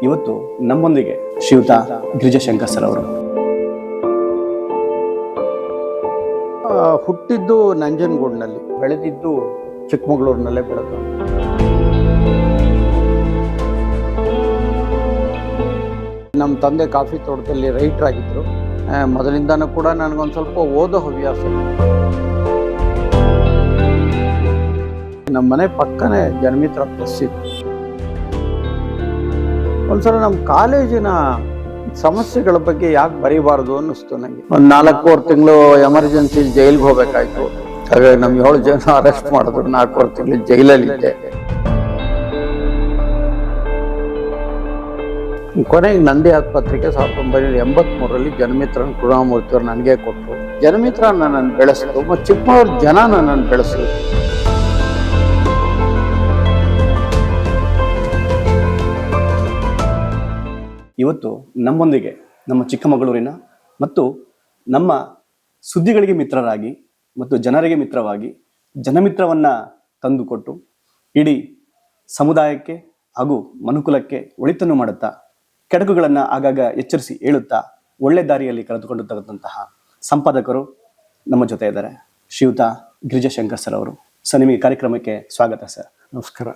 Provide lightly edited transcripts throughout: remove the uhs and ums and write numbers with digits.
ಇವತ್ತು ನಮ್ಮೊಂದಿಗೆ ಶ್ರೀಯುತ ಗಿರಿಜಾಶಂಕರ್ ಸರ್ ಅವರು. ಹುಟ್ಟಿದ್ದು ನಂಜನಗೂಡಿನಲ್ಲಿ, ಬೆಳೆದಿದ್ದು ಚಿಕ್ಕಮಗಳೂರಿನಲ್ಲೇ ಬೆಳೆದು. ನಮ್ಮ ತಂದೆ ಕಾಫಿ ತೋಟದಲ್ಲಿ ರೈಟರ್ ಆಗಿದ್ರು. ಮೊದಲಿಂದನೂ ಕೂಡ ನನಗೊಂದು ಸ್ವಲ್ಪ ಓದೋ ಹವ್ಯಾಸ. ನಮ್ಮ ಮನೆ ಪಕ್ಕನೇ ಜನಮಿತ್ರ ಪ್ರೆಸ್ ಇತ್ತು. ಒಂದ್ಸಲ ನಮ್ಮ ಕಾಲೇಜಿನ ಸಮಸ್ಯೆಗಳ ಬಗ್ಗೆ ಯಾಕೆ ಬರೀಬಾರ್ದು ಅನ್ನಿಸ್ತು ನನಗೆ. ಒಂದು 4 ತಿಂಗಳು ಎಮರ್ಜೆನ್ಸಿ ಜೈಲ್ಗೆ ಹೋಗ್ಬೇಕಾಯ್ತು. ಹಾಗಾಗಿ ನಮ್ಗೆ 7 ಜನ ಅರೆಸ್ಟ್ ಮಾಡಿದ್ರು. 4 ತಿಂಗಳು ಜೈಲಲ್ಲಿದ್ದೆ. ಕೊನೆಗೆ ನಂದಿ ಆಸ್ಪತ್ರೆಗೆ 1983ರಲ್ಲಿ ಜನಮಿತ್ರನ ಕರುಣಾಮೂರ್ತಿಯವರು ನನಗೆ ಕೊಟ್ಟರು. ಜನಮಿತ್ರ ನನ್ನನ್ನು ಬೆಳೆಸಿದ್ರು ಮತ್ತು ಚಿಕ್ಕಮಗಳೂರು ಜನ ನನ್ನನ್ನು ಬೆಳೆಸಿದ್ರು. ಇವತ್ತು ನಮ್ಮೊಂದಿಗೆ ನಮ್ಮ ಚಿಕ್ಕಮಗಳೂರಿನ ಮತ್ತು ನಮ್ಮ ಸುದ್ದಿಗಳಿಗೆ ಮಿತ್ರರಾಗಿ ಮತ್ತು ಜನರಿಗೆ ಮಿತ್ರವಾಗಿ ಜನಮಿತ್ರವನ್ನ ತಂದುಕೊಟ್ಟು ಇಡೀ ಸಮುದಾಯಕ್ಕೆ ಹಾಗೂ ಮನುಕುಲಕ್ಕೆ ಒಳಿತನ್ನು ಮಾಡುತ್ತಾ ಕೆಡಕುಗಳನ್ನು ಆಗಾಗ ಎಚ್ಚರಿಸಿ ಹೇಳುತ್ತಾ ಒಳ್ಳೆ ದಾರಿಯಲ್ಲಿ ಕರೆದುಕೊಂಡು ತಗದಂತಹ ಸಂಪಾದಕರು ನಮ್ಮ ಜೊತೆ ಇದ್ದಾರೆ. ಶ್ರೀಯುತ ಗಿರಿಜಾಶಂಕರ್ ಸರ್ ಅವರು. ಸರ್, ನಿಮಗೆ ಕಾರ್ಯಕ್ರಮಕ್ಕೆ ಸ್ವಾಗತ ಸರ್. ನಮಸ್ಕಾರ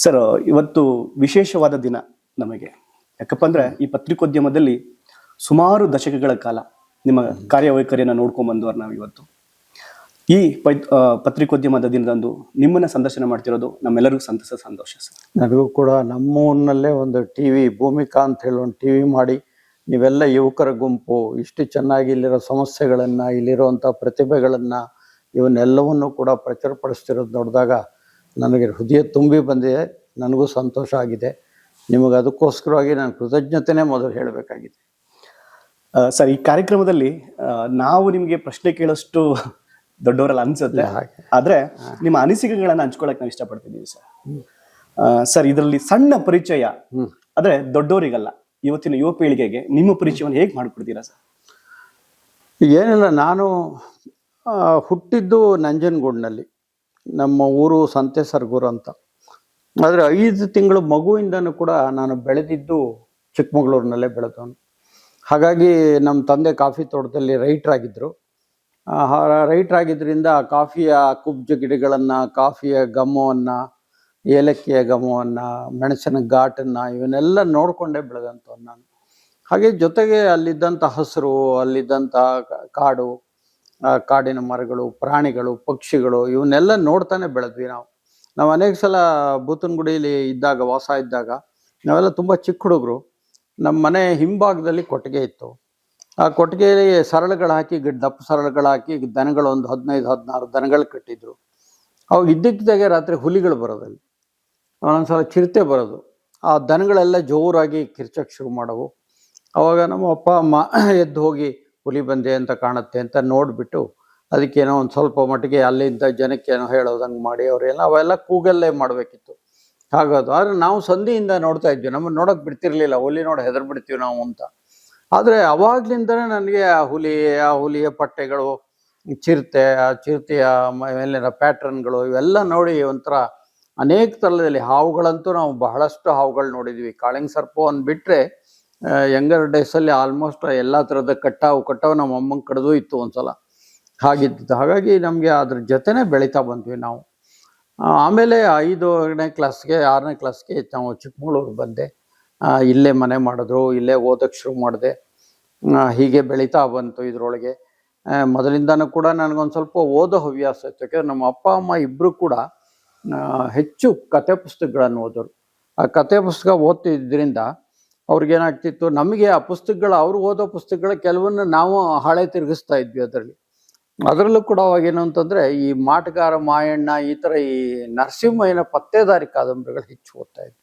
ಸರ್. ಇವತ್ತು ವಿಶೇಷವಾದ ದಿನ ನಮಗೆ. ಯಾಕಪ್ಪ ಅಂದ್ರೆ ಈ ಪತ್ರಿಕೋದ್ಯಮದಲ್ಲಿ ಸುಮಾರು ದಶಕಗಳ ಕಾಲ ನಿಮ್ಮ ಕಾರ್ಯವೈಖರಿಯನ್ನು ನೋಡ್ಕೊಂಡ್ ಬಂದವರು ನಾವು. ಇವತ್ತು ಈ ಪತ್ರಿಕೋದ್ಯಮದ ದಿನದಂದು ನಿಮ್ಮನ್ನ ಸಂದರ್ಶನ ಮಾಡ್ತಿರೋದು ನಮ್ಮೆಲ್ಲರಿಗೂ ಸಂತೋಷ ಸರ್. ನನಗೂ ಕೂಡ ನಮ್ಮ ಊರಿನಲ್ಲೇ ಒಂದು ಟಿವಿ ಭೂಮಿಕಾ ಅಂತ ಹೇಳಿ ಒಂದು ಟಿವಿ ಮಾಡಿ ನೀವೆಲ್ಲ ಯುವಕರ ಗುಂಪು ಇಷ್ಟು ಚೆನ್ನಾಗಿ ಇಲ್ಲಿರೋ ಸಮಸ್ಯೆಗಳನ್ನ, ಇಲ್ಲಿರುವಂಥ ಪ್ರತಿಭೆಗಳನ್ನ, ಇವನ್ನೆಲ್ಲವನ್ನು ಕೂಡ ಪ್ರಚುರಪಡಿಸ್ತಿರೋದು ನೋಡಿದಾಗ ನನಗೆ ಹೃದಯ ತುಂಬಿ ಬಂದಿದೆ. ನನಗೂ ಸಂತೋಷ ಆಗಿದೆ. ನಿಮಗೆ ಅದಕ್ಕೋಸ್ಕರವಾಗಿ ನಾನು ಕೃತಜ್ಞತೆನೇ ಮೊದಲು ಹೇಳಬೇಕಾಗಿದೆ. ಸರ್, ಈ ಕಾರ್ಯಕ್ರಮದಲ್ಲಿ ನಾವು ನಿಮಗೆ ಪ್ರಶ್ನೆ ಕೇಳೋಷ್ಟು ದೊಡ್ಡವರಲ್ಲ ಅನ್ಸುತ್ತೆ. ಆದ್ರೆ ನಿಮ್ಮ ಅನಿಸಿಕೆಗಳನ್ನ ಹಂಚ್ಕೊಳಕ್ ನಾವು ಇಷ್ಟಪಡ್ತಿದ್ದೀವಿ ಸರ್. ಸರ್, ಇದರಲ್ಲಿ ಸಣ್ಣ ಪರಿಚಯ ಆದ್ರೆ ದೊಡ್ಡವರಿಗಲ್ಲ, ಇವತ್ತಿನ ಯುವ ಪೀಳಿಗೆಗೆ ನಿಮ್ಮ ಪರಿಚಯವನ್ನು ಹೇಗೆ ಮಾಡ್ಕೊಡ್ತೀರಾ ಸರ್? ಏನಿಲ್ಲ, ನಾನು ಹುಟ್ಟಿದ್ದು ನಂಜನಗೂಡಿನಲ್ಲಿ. ನಮ್ಮ ಊರು ಸಂತೆ ಸರ್ಗೂರು ಅಂತ. ಆದರೆ 5 ತಿಂಗಳು ಮಗುವಿಂದನೂ ಕೂಡ ನಾನು ಬೆಳೆದಿದ್ದು ಚಿಕ್ಕಮಗಳೂರಿನಲ್ಲೇ ಬೆಳೆದವನು. ಹಾಗಾಗಿ ನಮ್ಮ ತಂದೆ ಕಾಫಿ ತೋಟದಲ್ಲಿ ರೈಟರ್ ಆಗಿದ್ದರು. ರೈಟರ್ ಆಗಿದ್ದರಿಂದ ಕಾಫಿಯ ಕುಬ್ಜ ಗಿಡಗಳನ್ನು, ಕಾಫಿಯ ಘಮವನ್ನು, ಏಲಕ್ಕಿಯ ಘಮವನ್ನು, ಮೆಣಸಿನ ಘಾಟನ್ನು ಇವನ್ನೆಲ್ಲ ನೋಡಿಕೊಂಡೇ ಬೆಳೆದಂಥವ್ನು ನಾನು. ಹಾಗೆ ಜೊತೆಗೆ ಅಲ್ಲಿದ್ದಂಥ ಹಸಿರು, ಅಲ್ಲಿದ್ದಂಥ ಕಾಡು, ಕಾಡಿನ ಮರಗಳು, ಪ್ರಾಣಿಗಳು, ಪಕ್ಷಿಗಳು ಇವನ್ನೆಲ್ಲ ನೋಡ್ತಾನೆ ಬೆಳೆದ್ವಿ ನಾವು. ನಾವು ಅನೇಕ ಸಲ ಬೂತನಗುಡಿಯಲ್ಲಿ ಇದ್ದಾಗ, ವಾಸ ಇದ್ದಾಗ ನಾವೆಲ್ಲ ತುಂಬ ಚಿಕ್ಕ ಹುಡುಗರು. ನಮ್ಮ ಮನೆ ಹಿಂಭಾಗದಲ್ಲಿ ಕೊಟ್ಟಿಗೆ ಇತ್ತು. ಆ ಕೊಟ್ಟಿಗೆಯಲ್ಲಿ ಸರಳುಗಳು ಹಾಕಿ, ದಪ್ಪ ಸರಳುಗಳು ಹಾಕಿ ದನಗಳು ಒಂದು 15-16 ದನಗಳು ಕಟ್ಟಿದ್ರು. ಅವಾಗ ಇದ್ದಕ್ಕಿದ್ದಾಗೆ ರಾತ್ರಿ ಹುಲಿಗಳು ಬರೋದಲ್ಲಿ, ಒಂದೊಂದ್ಸಲ ಚಿರತೆ ಬರೋದು. ಆ ದನಗಳೆಲ್ಲ ಜೋರಾಗಿ ಕಿರ್ಚಕ್ಕೆ ಶುರು ಮಾಡೋವು. ಅವಾಗ ನಮ್ಮ ಅಪ್ಪ ಅಮ್ಮ ಎದ್ದು ಹೋಗಿ ಹುಲಿ ಬಂದೆ ಅಂತ ಕಾಣುತ್ತೆ ಅಂತ ನೋಡಿಬಿಟ್ಟು ಅದಕ್ಕೇನೋ ಒಂದು ಸ್ವಲ್ಪ ಮಟ್ಟಿಗೆ ಅಲ್ಲಿಂದ ಜನಕ್ಕೇನೋ ಹೇಳೋದಂಗೆ ಮಾಡಿ ಅವೆಲ್ಲ ಕೂಗಲ್ಲೇ ಮಾಡಬೇಕಿತ್ತು. ಹಾಗೋದು. ಆದರೆ ನಾವು ಸಂಧಿಯಿಂದ ನೋಡ್ತಾ ಇದ್ವಿ. ನಮ್ಮನ್ನು ನೋಡೋಕೆ ಬಿಡ್ತಿರ್ಲಿಲ್ಲ. ಹುಲಿ ನೋಡಿ ಹೆದರ್ ಬಿಡ್ತೀವಿ ನಾವು ಅಂತ. ಆದರೆ ಅವಾಗ್ಲಿಂದನೇ ನನಗೆ ಆ ಹುಲಿಯ ಪಟ್ಟೆಗಳು, ಆ ಚಿರತೆಯ ಮೇಲಿನ ಪ್ಯಾಟ್ರನ್ಗಳು ಇವೆಲ್ಲ ನೋಡಿ ಒಂಥರ ಅನೇಕ ಥರದಲ್ಲಿ. ಹಾವುಗಳಂತೂ ನಾವು ಬಹಳಷ್ಟು ಹಾವುಗಳು ನೋಡಿದ್ವಿ. ಕಾಳಿಂಗ್ ಸರ್ಪವನ್ನು ಬಿಟ್ಟರೆ ಯಂಗರ್ ಡೇಸಲ್ಲಿ ಆಲ್ಮೋಸ್ಟ್ ಎಲ್ಲ ಥರದ ಕಟ್ಟಾವು ನಮ್ಮ ಅಮ್ಮಂಗೆ ಕಡ್ದು ಇತ್ತು ಒಂದ್ಸಲ. ಹಾಗಿದ್ದು. ಹಾಗಾಗಿ ನಮಗೆ ಅದ್ರ ಜೊತೆನೇ ಬೆಳೀತಾ ಬಂದ್ವಿ ನಾವು. ಆಮೇಲೆ 5ನೇ ಕ್ಲಾಸ್ಗೆ 6ನೇ ಕ್ಲಾಸ್ಗೆ ನಾವು ಚಿಕ್ಕಮಗಳೂರು ಬಂದೆ. ಇಲ್ಲೇ ಮನೆ ಮಾಡಿದ್ರು, ಇಲ್ಲೇ ಓದಕ್ಕೆ ಶುರು ಮಾಡಿದೆ. ಹೀಗೆ ಬೆಳೀತಾ ಬಂತು ಇದರೊಳಗೆ. ಮೊದಲಿಂದನೂ ಕೂಡ ನನಗೊಂದು ಸ್ವಲ್ಪ ಓದೋ ಹವ್ಯಾಸ ಇತ್ತು. ಯಾಕೆಂದ್ರೆ ನಮ್ಮ ಅಪ್ಪ ಅಮ್ಮ ಇಬ್ಬರು ಕೂಡ ಹೆಚ್ಚು ಕತೆ ಪುಸ್ತಕಗಳನ್ನು ಓದೋರು. ಆ ಕತೆ ಪುಸ್ತಕ ಓದ್ತಿದ್ದರಿಂದ ಅವ್ರಿಗೇನಾಗ್ತಿತ್ತು, ನಮಗೆ ಆ ಪುಸ್ತಕಗಳು, ಅವ್ರು ಓದೋ ಪುಸ್ತಕಗಳ ಕೆಲವನ್ನ ನಾವು ಹಾಳೆ ತಿರುಗಿಸ್ತಾ ಇದ್ವಿ ಅದರಲ್ಲೂ ಕೂಡ ಅವಾಗೇನು ಅಂತಂದರೆ ಈ ಮಾಟಗಾರ ಮಾಯಣ್ಣ, ಈ ಥರ ಈ ನರಸಿಂಹಯ್ಯನ ಪತ್ತೇದಾರಿ ಕಾದಂಬರಿಗಳು ಹೆಚ್ಚು ಓದ್ತಾ ಇದ್ವಿ.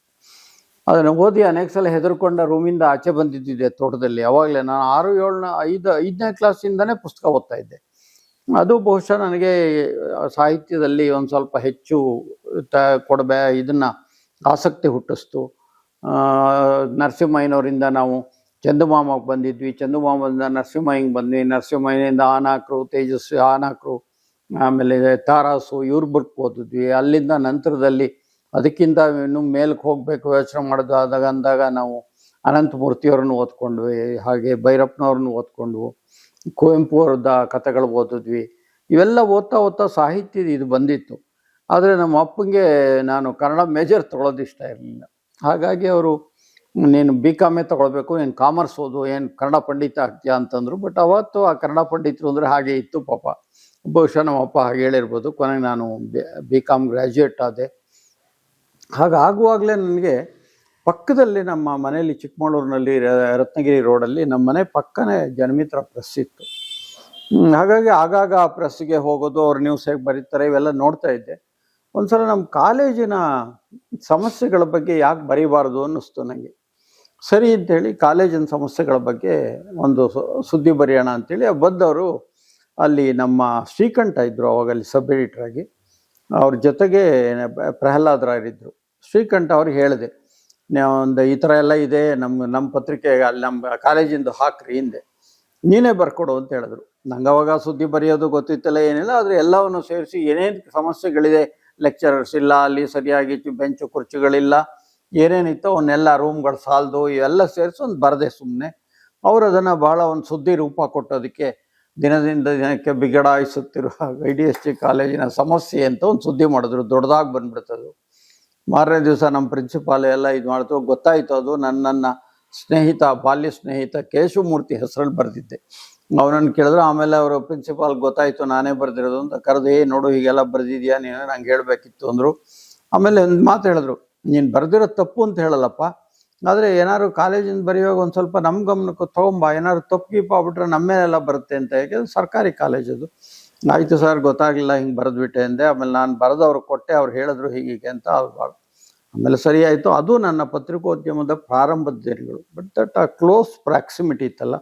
ಅದನ್ನು ಓದಿ ಅನೇಕ ಸಲ ಹೆದರ್ಕೊಂಡ ರೂಮಿಂದ ಆಚೆ ಬಂದಿದ್ದಿದೆ ತೋಟದಲ್ಲಿ. ಅವಾಗಲೇ ನಾನು 5ನೇ ಕ್ಲಾಸಿಂದನೇ ಪುಸ್ತಕ ಓದ್ತಾ ಇದ್ದೆ. ಅದು ಬಹುಶಃ ನನಗೆ ಸಾಹಿತ್ಯದಲ್ಲಿ ಒಂದು ಸ್ವಲ್ಪ ಹೆಚ್ಚು ಇದನ್ನು ಆಸಕ್ತಿ ಹುಟ್ಟಿಸ್ತು. ನರಸಿಂಹಯ್ಯನವರಿಂದ ನಾವು ಚಂದಮಾಮಕ್ಕೆ ಬಂದಿದ್ವಿ, ಚಂದಮಾಮದಿಂದ ನರಸಿಂಹಯ್ಯಂಗೆ ಬಂದ್ವಿ, ನರಸಿಂಹಯ್ಯನಿಂದ ಆನಾಕ್ರು, ತೇಜಸ್ವಿ ಆನಾಕ್ರು, ಆಮೇಲೆ ತಾರಾಸು ಇವ್ರ ಬುಕ್ ಓದಿದ್ವಿ. ಅಲ್ಲಿಂದ ನಂತರದಲ್ಲಿ ಅದಕ್ಕಿಂತ ಇನ್ನೂ ಮೇಲಕ್ಕೆ ಹೋಗಬೇಕು ಯೋಚನೆ ಮಾಡೋದು ಅಂದಾಗ ನಾವು ಅನಂತಮೂರ್ತಿಯವ್ರನ್ನ ಓದ್ಕೊಂಡ್ವಿ, ಹಾಗೆ ಭೈರಪ್ಪನವ್ರನ್ನ ಓದ್ಕೊಂಡ್ವು, ಕುವೆಂಪು ಅವ್ರದ ಕಥೆಗಳು ಓದಿದ್ವಿ. ಇವೆಲ್ಲ ಓದ್ತಾ ಓದ್ತಾ ಸಾಹಿತ್ಯದ ಇದು ಬಂದಿತ್ತು. ಆದರೆ ನಮ್ಮ ಅಪ್ಪಂಗೆ ನಾನು ಕನ್ನಡ ಮೇಜರ್ ತೊಗೊಳೋದು ಇಷ್ಟ ಇರಲಿಲ್ಲ. ಹಾಗಾಗಿ ಅವರು ನೀನು BCom ತೊಗೊಳ್ಬೇಕು, ನೀನು ಕಾಮರ್ಸ್ ಓದು, ಏನು ಕನ್ನಡ ಪಂಡಿತ ಆಗ್ತೀಯಾ ಅಂತಂದರು. ಬಟ್ ಅವತ್ತು ಆ ಕನ್ನಡ ಪಂಡಿತರು ಅಂದರೆ ಹಾಗೆ ಇತ್ತು ಪಾಪ. ಬಹುಶಃ ನಮ್ಮ ಅಪ್ಪ ಹಾಗೆ ಹೇಳಿರ್ಬೋದು. ಕೊನೆಗೆ ನಾನು BCom ಗ್ರ್ಯಾಜುಯೇಟ್ ಆದೆ. ಹಾಗಾಗುವಾಗಲೇ ನನಗೆ ಪಕ್ಕದಲ್ಲಿ ನಮ್ಮ ಮನೆಯಲ್ಲಿ ಚಿಕ್ಕಮಗಳೂರಿನಲ್ಲಿ ರತ್ನಗಿರಿ ರೋಡಲ್ಲಿ ನಮ್ಮ ಮನೆ ಪಕ್ಕನೇ ಜನಮಿತ್ರ ಪ್ರೆಸ್ ಇತ್ತು. ಹಾಗಾಗಿ ಆಗಾಗ ಆ ಪ್ರೆಸ್ಸಿಗೆ ಹೋಗೋದು, ಅವ್ರು ನ್ಯೂಸ್ ಹೇಗೆ ಬರೀತಾರೆ ಇವೆಲ್ಲ ನೋಡ್ತಾ ಇದ್ದೆ. ಒಂದ್ಸಲ ನಮ್ಮ ಕಾಲೇಜಿನ ಸಮಸ್ಯೆಗಳ ಬಗ್ಗೆ ಯಾಕೆ ಬರೀಬಾರ್ದು ಅನ್ನಿಸ್ತು ನನಗೆ. ಸರಿ ಅಂತೇಳಿ ಕಾಲೇಜಿನ ಸಮಸ್ಯೆಗಳ ಬಗ್ಗೆ ಒಂದು ಸುದ್ದಿ ಬರೆಯೋಣ ಅಂತೇಳಿ ಬಂದವರು ಅಲ್ಲಿ ನಮ್ಮ ಶ್ರೀಕಂಠ ಇದ್ದರು, ಅವಾಗ ಅಲ್ಲಿ ಸಬ್ ಎಡಿಟರ್ ಆಗಿ. ಅವ್ರ ಜೊತೆಗೆ ಪ್ರಹ್ಲಾದ್ ರಾಯರಿದ್ದರು. ಶ್ರೀಕಂಠ ಅವ್ರಿಗೆ ಹೇಳಿದೆ, ಒಂದು ಈ ಥರ ಎಲ್ಲ ಇದೆ, ನಮ್ಮ ಪತ್ರಿಕೆ ಅಲ್ಲಿ ನಮ್ಮ ಕಾಲೇಜಿಂದು ಹಾಕ್ರಿ ಹಿಂದೆ, ನೀನೇ ಬರ್ಕೊಡು ಅಂತ ಹೇಳಿದ್ರು. ನಂಗೆ ಅವಾಗ ಸುದ್ದಿ ಬರೆಯೋದು ಗೊತ್ತಿತ್ತಲ್ಲ, ಏನಿಲ್ಲ. ಆದರೆ ಎಲ್ಲವನ್ನು ಸೇರಿಸಿ ಏನೇನು ಸಮಸ್ಯೆಗಳಿದೆ, ಲೆಕ್ಚರರ್ಸ್ ಇಲ್ಲ, ಅಲ್ಲಿ ಸರಿಯಾಗಿ ಬೆಂಚು ಕುರ್ಚಿಗಳಿಲ್ಲ, ಏನೇನಿತ್ತು ಅವನ್ನೆಲ್ಲ, ರೂಮ್ಗಳು ಸಾಲದು, ಇವೆಲ್ಲ ಸೇರಿಸಿ ಒಂದು ಬರದೆ ಸುಮ್ಮನೆ. ಅವರು ಅದನ್ನು ಬಹಳ ಒಂದು ಸುದ್ದಿ ರೂಪ ಕೊಟ್ಟೋದಕ್ಕೆ ದಿನದಿಂದ ದಿನಕ್ಕೆ ಬಿಗಡಾಯಿಸುತ್ತಿರುವ IDST ಕಾಲೇಜಿನ ಸಮಸ್ಯೆ ಅಂತ ಒಂದು ಸುದ್ದಿ ಮಾಡಿದ್ರು. ದೊಡ್ಡದಾಗಿ ಬಂದ್ಬಿಡ್ತದು. ಮಾರನೇ ದಿವಸ ನಮ್ಮ ಪ್ರಿನ್ಸಿಪಾಲ್ ಎಲ್ಲ ಇದು ಮಾಡ್ತು. ಗೊತ್ತಾಯಿತು ಅದು ನನ್ನ ಸ್ನೇಹಿತ, ಬಾಲ್ಯ ಸ್ನೇಹಿತ ಕೇಶವಮೂರ್ತಿ ಹೆಸರಲ್ಲಿ ಬರೆದಿದ್ದೆ. ಅವನನ್ನು ಕೇಳಿದ್ರು. ಆಮೇಲೆ ಅವರು ಪ್ರಿನ್ಸಿಪಾಲ್ ಗೊತ್ತಾಯಿತು ನಾನೇ ಬರೆದಿರೋದು ಅಂತ ಕರೆದು, ನೋಡು ಹೀಗೆಲ್ಲ ಬರೆದಿದ್ಯಾ ನೀನು, ನಂಗೆ ಹೇಳಬೇಕಿತ್ತು ಅಂದರು. ಆಮೇಲೆ ಒಂದು ಮಾತು ಹೇಳಿದ್ರು, ನೀನು ಬರೆದಿರೋ ತಪ್ಪು ಅಂತ ಹೇಳಲ್ಲಪ್ಪ, ಆದರೆ ಏನಾದ್ರು ಕಾಲೇಜಿಂದ ಬರೆಯುವಾಗ ಒಂದು ಸ್ವಲ್ಪ ನಮ್ಮ ಗಮನಕ್ಕೆ ತೊಗೊಂಬ, ಏನಾದ್ರು ತಪ್ಪು ಗೀಪ್ ಆಗ್ಬಿಟ್ರೆ ನಮ್ಮೇಲೆಲ್ಲ ಬರುತ್ತೆ ಅಂತ. ಯಾಕೆಂದ್ರೆ ಸರ್ಕಾರಿ ಕಾಲೇಜ್ ಅದು. ಆಯಿತು ಸರ್, ಗೊತ್ತಾಗಲಿಲ್ಲ, ಹಿಂಗೆ ಬರೆದ್ಬಿಟ್ಟೆ ಅಂದೆ. ಆಮೇಲೆ ನಾನು ಬರೆದು ಅವ್ರಿಗೆ ಕೊಟ್ಟೆ, ಅವ್ರು ಹೇಳಿದ್ರು ಹೀಗೆ ಅಂತ. ಆಮೇಲೆ ಸರಿ ಆಯಿತು. ಅದು ನನ್ನ ಪತ್ರಿಕೋದ್ಯಮದ ಪ್ರಾರಂಭದ ದಿನಗಳು. ಬಟ್ ದಟ್ ಆ ಕ್ಲೋಸ್ ಪ್ರಾಕ್ಸಿಮಿಟಿ ಇತ್ತಲ್ಲ,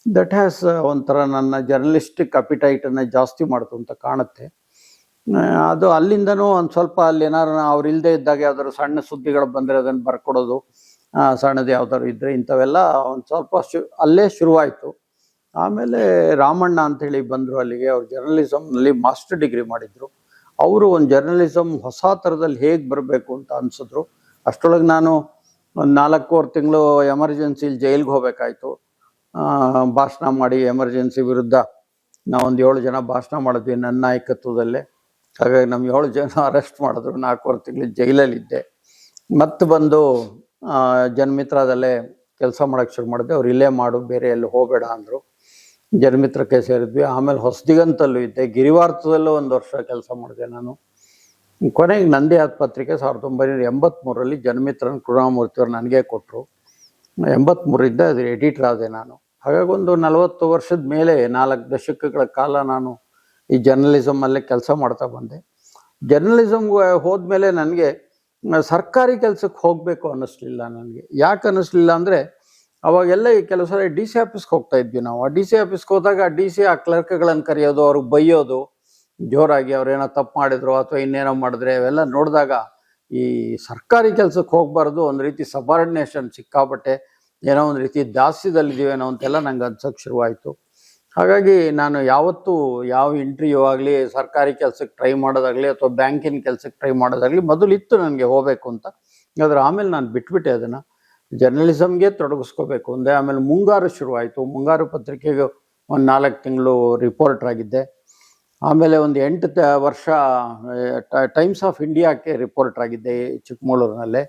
ದಟ್ ಹ್ಯಾಸ್ ಒಂಥರ ನನ್ನ ಜರ್ನಲಿಸ್ಟಿಕ್ ಅಪಿಟೈಟನ್ನು ಜಾಸ್ತಿ ಮಾಡ್ತು ಅಂತ ಕಾಣುತ್ತೆ. ಅದು ಅಲ್ಲಿಂದನೂ ಒಂದು ಸ್ವಲ್ಪ ಅಲ್ಲಿ ಏನಾರು ಅವ್ರು ಇಲ್ಲದೆ ಇದ್ದಾಗ ಯಾವ್ದಾದ್ರು ಸಣ್ಣ ಸುದ್ದಿಗಳು ಬಂದರೆ ಅದನ್ನು ಬರ್ಕೊಡೋದು, ಸಣ್ಣದು ಯಾವ್ದಾದ್ರು ಇದ್ದರೆ ಇಂಥವೆಲ್ಲ ಒಂದು ಸ್ವಲ್ಪ ಅಲ್ಲೇ ಶುರುವಾಯಿತು. ಆಮೇಲೆ ರಾಮಣ್ಣ ಅಂಥೇಳಿ ಬಂದರು ಅಲ್ಲಿಗೆ. ಅವ್ರು ಜರ್ನಲಿಸಮ್ನಲ್ಲಿ ಮಾಸ್ಟರ್ ಡಿಗ್ರಿ ಮಾಡಿದರು. ಅವರು ಒಂದು ಜರ್ನಲಿಸಮ್ ಹೊಸ ಥರದಲ್ಲಿ ಹೇಗೆ ಬರಬೇಕು ಅಂತ ಅನಿಸಿದ್ರು. ಅಷ್ಟರೊಳಗೆ ನಾನು ಒಂದು 4-4 ತಿಂಗಳು ಎಮರ್ಜೆನ್ಸಿಲಿ ಜೈಲಿಗೆ ಹೋಗಬೇಕಾಯ್ತು. ಭಾಷಣ ಮಾಡಿ ಎಮರ್ಜೆನ್ಸಿ ವಿರುದ್ಧ ನಾವೊಂದು 7 ಜನ ಭಾಷಣ ಮಾಡಿದ್ವಿ ನನ್ನ ನಾಯಕತ್ವದಲ್ಲೇ. ಹಾಗಾಗಿ ನಮ್ಮ 7 ಜನ ಅರೆಸ್ಟ್ ಮಾಡಿದ್ರು. 4 ತಿಂಗಳು ಜೈಲಲ್ಲಿದ್ದೆ. ಮತ್ತೆ ಬಂದು ಜನಮಿತ್ರದಲ್ಲೇ ಕೆಲಸ ಮಾಡೋಕ್ಕೆ ಶುರು ಮಾಡಿದೆ. ಅವ್ರು ಇಲ್ಲೇ ಮಾಡು, ಬೇರೆ ಎಲ್ಲೂ ಹೋಗಬೇಡ ಅಂದರು. ಜನಮಿತ್ರಕ್ಕೆ ಸೇರಿದ್ವಿ. ಆಮೇಲೆ ಹೊಸದಿಗಂತಲ್ಲೂ ಇದ್ದೆ. ಗಿರಿವಾರ್ತದಲ್ಲೂ 1 ವರ್ಷ ಕೆಲಸ ಮಾಡಿದೆ ನಾನು. ಕೊನೆಗೆ ನಂದೇ ಆದ ಪತ್ರಿಕೆ 1983ರಲ್ಲಿ ಜನಮಿತ್ರನ ಕರುಣಾಮೂರ್ತಿಯವ್ರು ನನಗೆ ಕೊಟ್ಟರು. 83ರಿಂದ ಅದ್ರ ಎಡಿಟರ್ ಆದೆ ನಾನು. ಹಾಗಾಗಿ ಒಂದು 40 ವರ್ಷದ ಮೇಲೆ 4 ದಶಕಗಳ ಕಾಲ ನಾನು ಈ ಜರ್ನಲಿಸಮಲ್ಲೇ ಕೆಲಸ ಮಾಡ್ತಾ ಬಂದೆ. ಜರ್ನಲಿಸಮ್ಗೆ ಹೋದ್ಮೇಲೆ ನನಗೆ ಸರ್ಕಾರಿ ಕೆಲಸಕ್ಕೆ ಹೋಗಬೇಕು ಅನ್ನಿಸ್ಲಿಲ್ಲ ನನಗೆ. ಯಾಕೆ ಅನ್ನಿಸ್ಲಿಲ್ಲ ಅಂದರೆ ಅವಾಗೆಲ್ಲ ಈ ಕೆಲವು ಸಲ DC ಆಫೀಸ್ಗೆ ಹೋಗ್ತಾ ಇದ್ವಿ ನಾವು. ಆ DC ಆಫೀಸ್ಗೆ ಹೋದಾಗ DC ಆ ಕ್ಲರ್ಕ್ಗಳನ್ನು ಕರೆಯೋದು, ಅವ್ರಿಗೆ ಬೈಯೋದು ಜೋರಾಗಿ, ಅವ್ರೇನೋ ತಪ್ಪು ಮಾಡಿದ್ರು ಅಥವಾ ಇನ್ನೇನೋ ಮಾಡಿದ್ರೆ ಅವೆಲ್ಲ ನೋಡಿದಾಗ ಈ ಸರ್ಕಾರಿ ಕೆಲಸಕ್ಕೆ ಹೋಗಬಾರ್ದು, ಒಂದು ರೀತಿ ಸಬಾರ್ಡಿನೇಷನ್ ಸಿಕ್ಕಾಪಟ್ಟೆ, ಏನೋ ಒಂದು ರೀತಿ ದಾಸ್ಯದಲ್ಲಿದ್ದೀವೇನೋ ಅಂತೆಲ್ಲ ನಂಗೆ ಅನ್ಸೋಕ್ಕೆ ಶುರುವಾಯಿತು. ಹಾಗಾಗಿ ನಾನು ಯಾವತ್ತೂ ಯಾವ ಇಂಟರ್ವ್ಯೂ ಆಗಲಿ, ಸರ್ಕಾರಿ ಕೆಲಸಕ್ಕೆ ಟ್ರೈ ಮಾಡೋದಾಗಲಿ ಅಥವಾ ಬ್ಯಾಂಕಿನ ಕೆಲಸಕ್ಕೆ ಟ್ರೈ ಮಾಡೋದಾಗಲಿ ಮೊದಲಿತ್ತು ನನಗೆ ಹೋಗಬೇಕು ಅಂತ. ಆದರೆ ಆಮೇಲೆ ನಾನು ಬಿಟ್ಬಿಟ್ಟೆ ಅದನ್ನು. ಜರ್ನಲಿಸಮ್ಗೆ ತೊಡಗಿಸ್ಕೋಬೇಕು ಅಂದೆ. ಆಮೇಲೆ ಮುಂಗಾರು ಶುರುವಾಯಿತು. ಮುಂಗಾರು ಪತ್ರಿಕೆಗೆ ಒಂದು 4 ತಿಂಗಳು ರಿಪೋರ್ಟರ್ ಆಗಿದ್ದೆ. ಆಮೇಲೆ ಒಂದು 8 ವರ್ಷ ಟೈಮ್ಸ್ ಆಫ್ ಇಂಡಿಯಾಕ್ಕೆ ರಿಪೋರ್ಟರ್ ಆಗಿದ್ದೆ ಚಿಕ್ಕಮಗಳೂರಿನಲ್ಲೇ.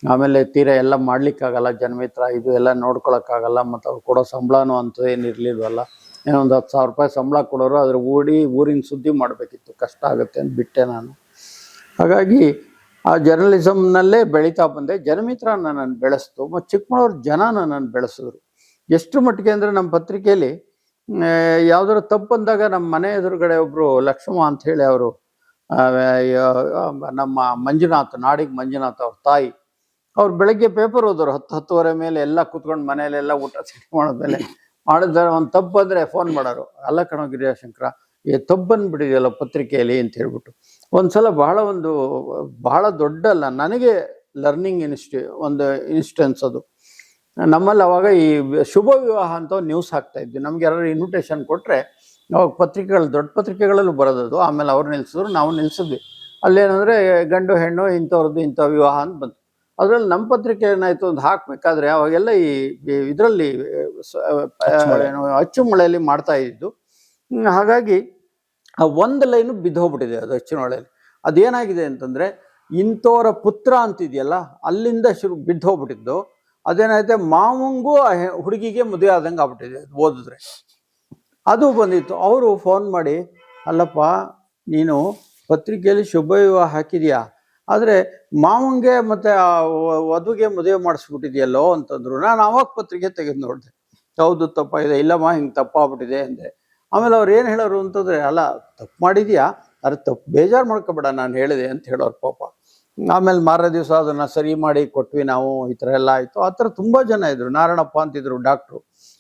ಆಮೇಲೆ ತೀರಾ ಎಲ್ಲ ಮಾಡಲಿಕ್ಕಾಗಲ್ಲ, ಜನಮಿತ್ರ ಇದು ಎಲ್ಲ ನೋಡ್ಕೊಳಕ್ಕಾಗಲ್ಲ, ಮತ್ತು ಅವ್ರು ಕೊಡೋ ಸಂಬಳನೂ ಅಂತ ಏನಿರಲಿಲ್ವಲ್ಲ. ಏನೋ ಒಂದು 10,000 ರೂಪಾಯಿ ಸಂಬಳ ಕೊಡೋರು, ಅದ್ರ ಊರಿನ ಸುದ್ದಿ ಮಾಡಬೇಕಿತ್ತು, ಕಷ್ಟ ಆಗುತ್ತೆ ಅಂತ ಬಿಟ್ಟೆ ನಾನು. ಹಾಗಾಗಿ ಆ ಜರ್ನಲಿಸಮ್ನಲ್ಲೇ ಬೆಳೀತಾ ಬಂದೆ. ಜನಮಿತ್ರ ನನ್ನನ್ನು ಬೆಳೆಸ್ತು, ಮತ್ತು ಚಿಕ್ಕಮಗಳೂರು ಜನ ನನ್ನನ್ನು ಬೆಳೆಸಿದ್ರು. ಎಷ್ಟು ಮಟ್ಟಿಗೆ ಅಂದರೆ ನಮ್ಮ ಪತ್ರಿಕೆಯಲ್ಲಿ ಯಾವುದಾದ್ರು ತಪ್ಪು ಬಂದಾಗ ನಮ್ಮ ಮನೆ ಎದುರುಗಡೆ ಒಬ್ಬರು ಲಕ್ಷ್ಮ ಅಂಥೇಳಿ ಅವರು, ನಮ್ಮ ಮಂಜುನಾಥ್, ನಾಡಿಗೆ ಮಂಜುನಾಥ್ ಅವ್ರ ತಾಯಿ, ಅವ್ರು ಬೆಳಗ್ಗೆ ಪೇಪರ್ ಓದೋರು 10-10:30 ಮೇಲೆ ಎಲ್ಲ ಕೂತ್ಕೊಂಡು ಮನೆಯಲ್ಲೆಲ್ಲ ಊಟ ಸಿಟ್ಟು ಮಾಡಿದ್ಮೇಲೆ ಮಾಡಿದ್ರೆ ಒಂದು ತಪ್ಪು ಬಂದರೆ ಫೋನ್ ಮಾಡೋರು. ಅಲ್ಲ ಕಣೋ ಗಿರಿಯಾಶಂಕರ, ತಪ್ಪು ಬಂದುಬಿಟ್ಟಿದೆಯಲ್ಲ ಪತ್ರಿಕೆಯಲ್ಲಿ ಅಂತ ಹೇಳ್ಬಿಟ್ಟು. ಒಂದು ಸಲ ಬಹಳ ದೊಡ್ಡಲ್ಲ ನನಗೆ ಲರ್ನಿಂಗ್ ಇನ್ಸ್ಟೆನ್ಸ್ ಅದು. ನಮ್ಮಲ್ಲಿ ಅವಾಗ ಈ ಶುಭ ವಿವಾಹ ಅಂತ ನ್ಯೂಸ್ ಹಾಕ್ತಾ ಇದ್ವಿ. ನಮ್ಗೆ ಯಾರು ಇನ್ವಿಟೇಷನ್ ಕೊಟ್ಟರೆ ಅವಾಗ ದೊಡ್ಡ ಪತ್ರಿಕೆಗಳಲ್ಲೂ ಬರೋದದು. ಆಮೇಲೆ ಅವ್ರು ನಿಲ್ಲಿಸಿದ್ರು, ನಾವು ನಿಲ್ಲಿಸಿದ್ವಿ. ಅಲ್ಲೇನಂದರೆ ಗಂಡು ಹೆಣ್ಣು ಇಂಥವ್ರದ್ದು ಇಂಥ ವಿವಾಹ ಅಂತ ಬಂತು. ಅದರಲ್ಲಿ ನಮ್ಮ ಪತ್ರಿಕೆ ಏನಾಯಿತು ಅಂತ ಹಾಕಬೇಕಾದ್ರೆ ಅವಾಗೆಲ್ಲ ಈ ಇದರಲ್ಲಿ ಏನು ಅಚ್ಚುಮೊಳೆಯಲ್ಲಿ ಮಾಡ್ತಾ ಇದ್ದು. ಹಾಗಾಗಿ ಆ ಒಂದು ಲೈನು ಬಿದ್ದೋಗ್ಬಿಟ್ಟಿದೆ ಅದು ಅಚ್ಚುಮೊಳೆಯಲ್ಲಿ. ಅದೇನಾಗಿದೆ ಅಂತಂದರೆ ಇಂಥವ್ರ ಪುತ್ರ ಅಂತಿದೆಯಲ್ಲ ಅಲ್ಲಿಂದ ಶುರು ಬಿದ್ದೋಗ್ಬಿಟ್ಟಿದ್ದು. ಅದೇನಾಯ್ತೆ ಮಾವಂಗೂ ಆ ಹುಡುಗಿಗೆ ಮದುವೆ ಆದಂಗೆ ಆಗ್ಬಿಟ್ಟಿದೆ ಓದಿದ್ರೆ. ಅದು ಬಂದಿತ್ತು. ಅವರು ಫೋನ್ ಮಾಡಿ, ಅಲ್ಲಪ್ಪ ನೀನು ಪತ್ರಿಕೆಯಲ್ಲಿ ಶುಭ ವಿವಾಹ ಹಾಕಿದ್ಯಾ, ಆದರೆ ಮಾವಂಗೆ ಮತ್ತು ಆ ವಧುಗೆ ಮದುವೆ ಮಾಡಿಸ್ಬಿಟ್ಟಿದೆಯಲ್ಲೋ ಅಂತಂದ್ರು. ನಾನು ಅವಾಗ ಪತ್ರಿಕೆ ತೆಗೆದು ನೋಡಿದೆ, ಹೌದು ತಪ್ಪಾಗಿದೆ, ಇಲ್ಲಮ್ಮ ಹಿಂಗೆ ತಪ್ಪಾಗ್ಬಿಟ್ಟಿದೆ ಅಂದೆ. ಆಮೇಲೆ ಅವ್ರು ಏನು ಹೇಳೋರು ಅಂತಂದರೆ, ಅಲ್ಲ ತಪ್ಪು ಮಾಡಿದ್ಯಾ, ಅದು ತಪ್ಪು ಬೇಜಾರು ಮಾಡ್ಕೊಬೇಡ ನಾನು ಹೇಳಿದೆ ಅಂತ ಹೇಳೋರು ಪಾಪ. ಆಮೇಲೆ ಮಾರನೇ ದಿವಸ ಅದನ್ನು ಸರಿ ಮಾಡಿ ಕೊಟ್ವಿ ನಾವು. ಈ ಥರ ಎಲ್ಲ ಆಯಿತು. ಆ ಥರ ತುಂಬ ಜನ ಇದ್ದರು. ನಾರಾಯಣಪ್ಪ ಅಂತಿದ್ರು ಡಾಕ್ಟ್ರು.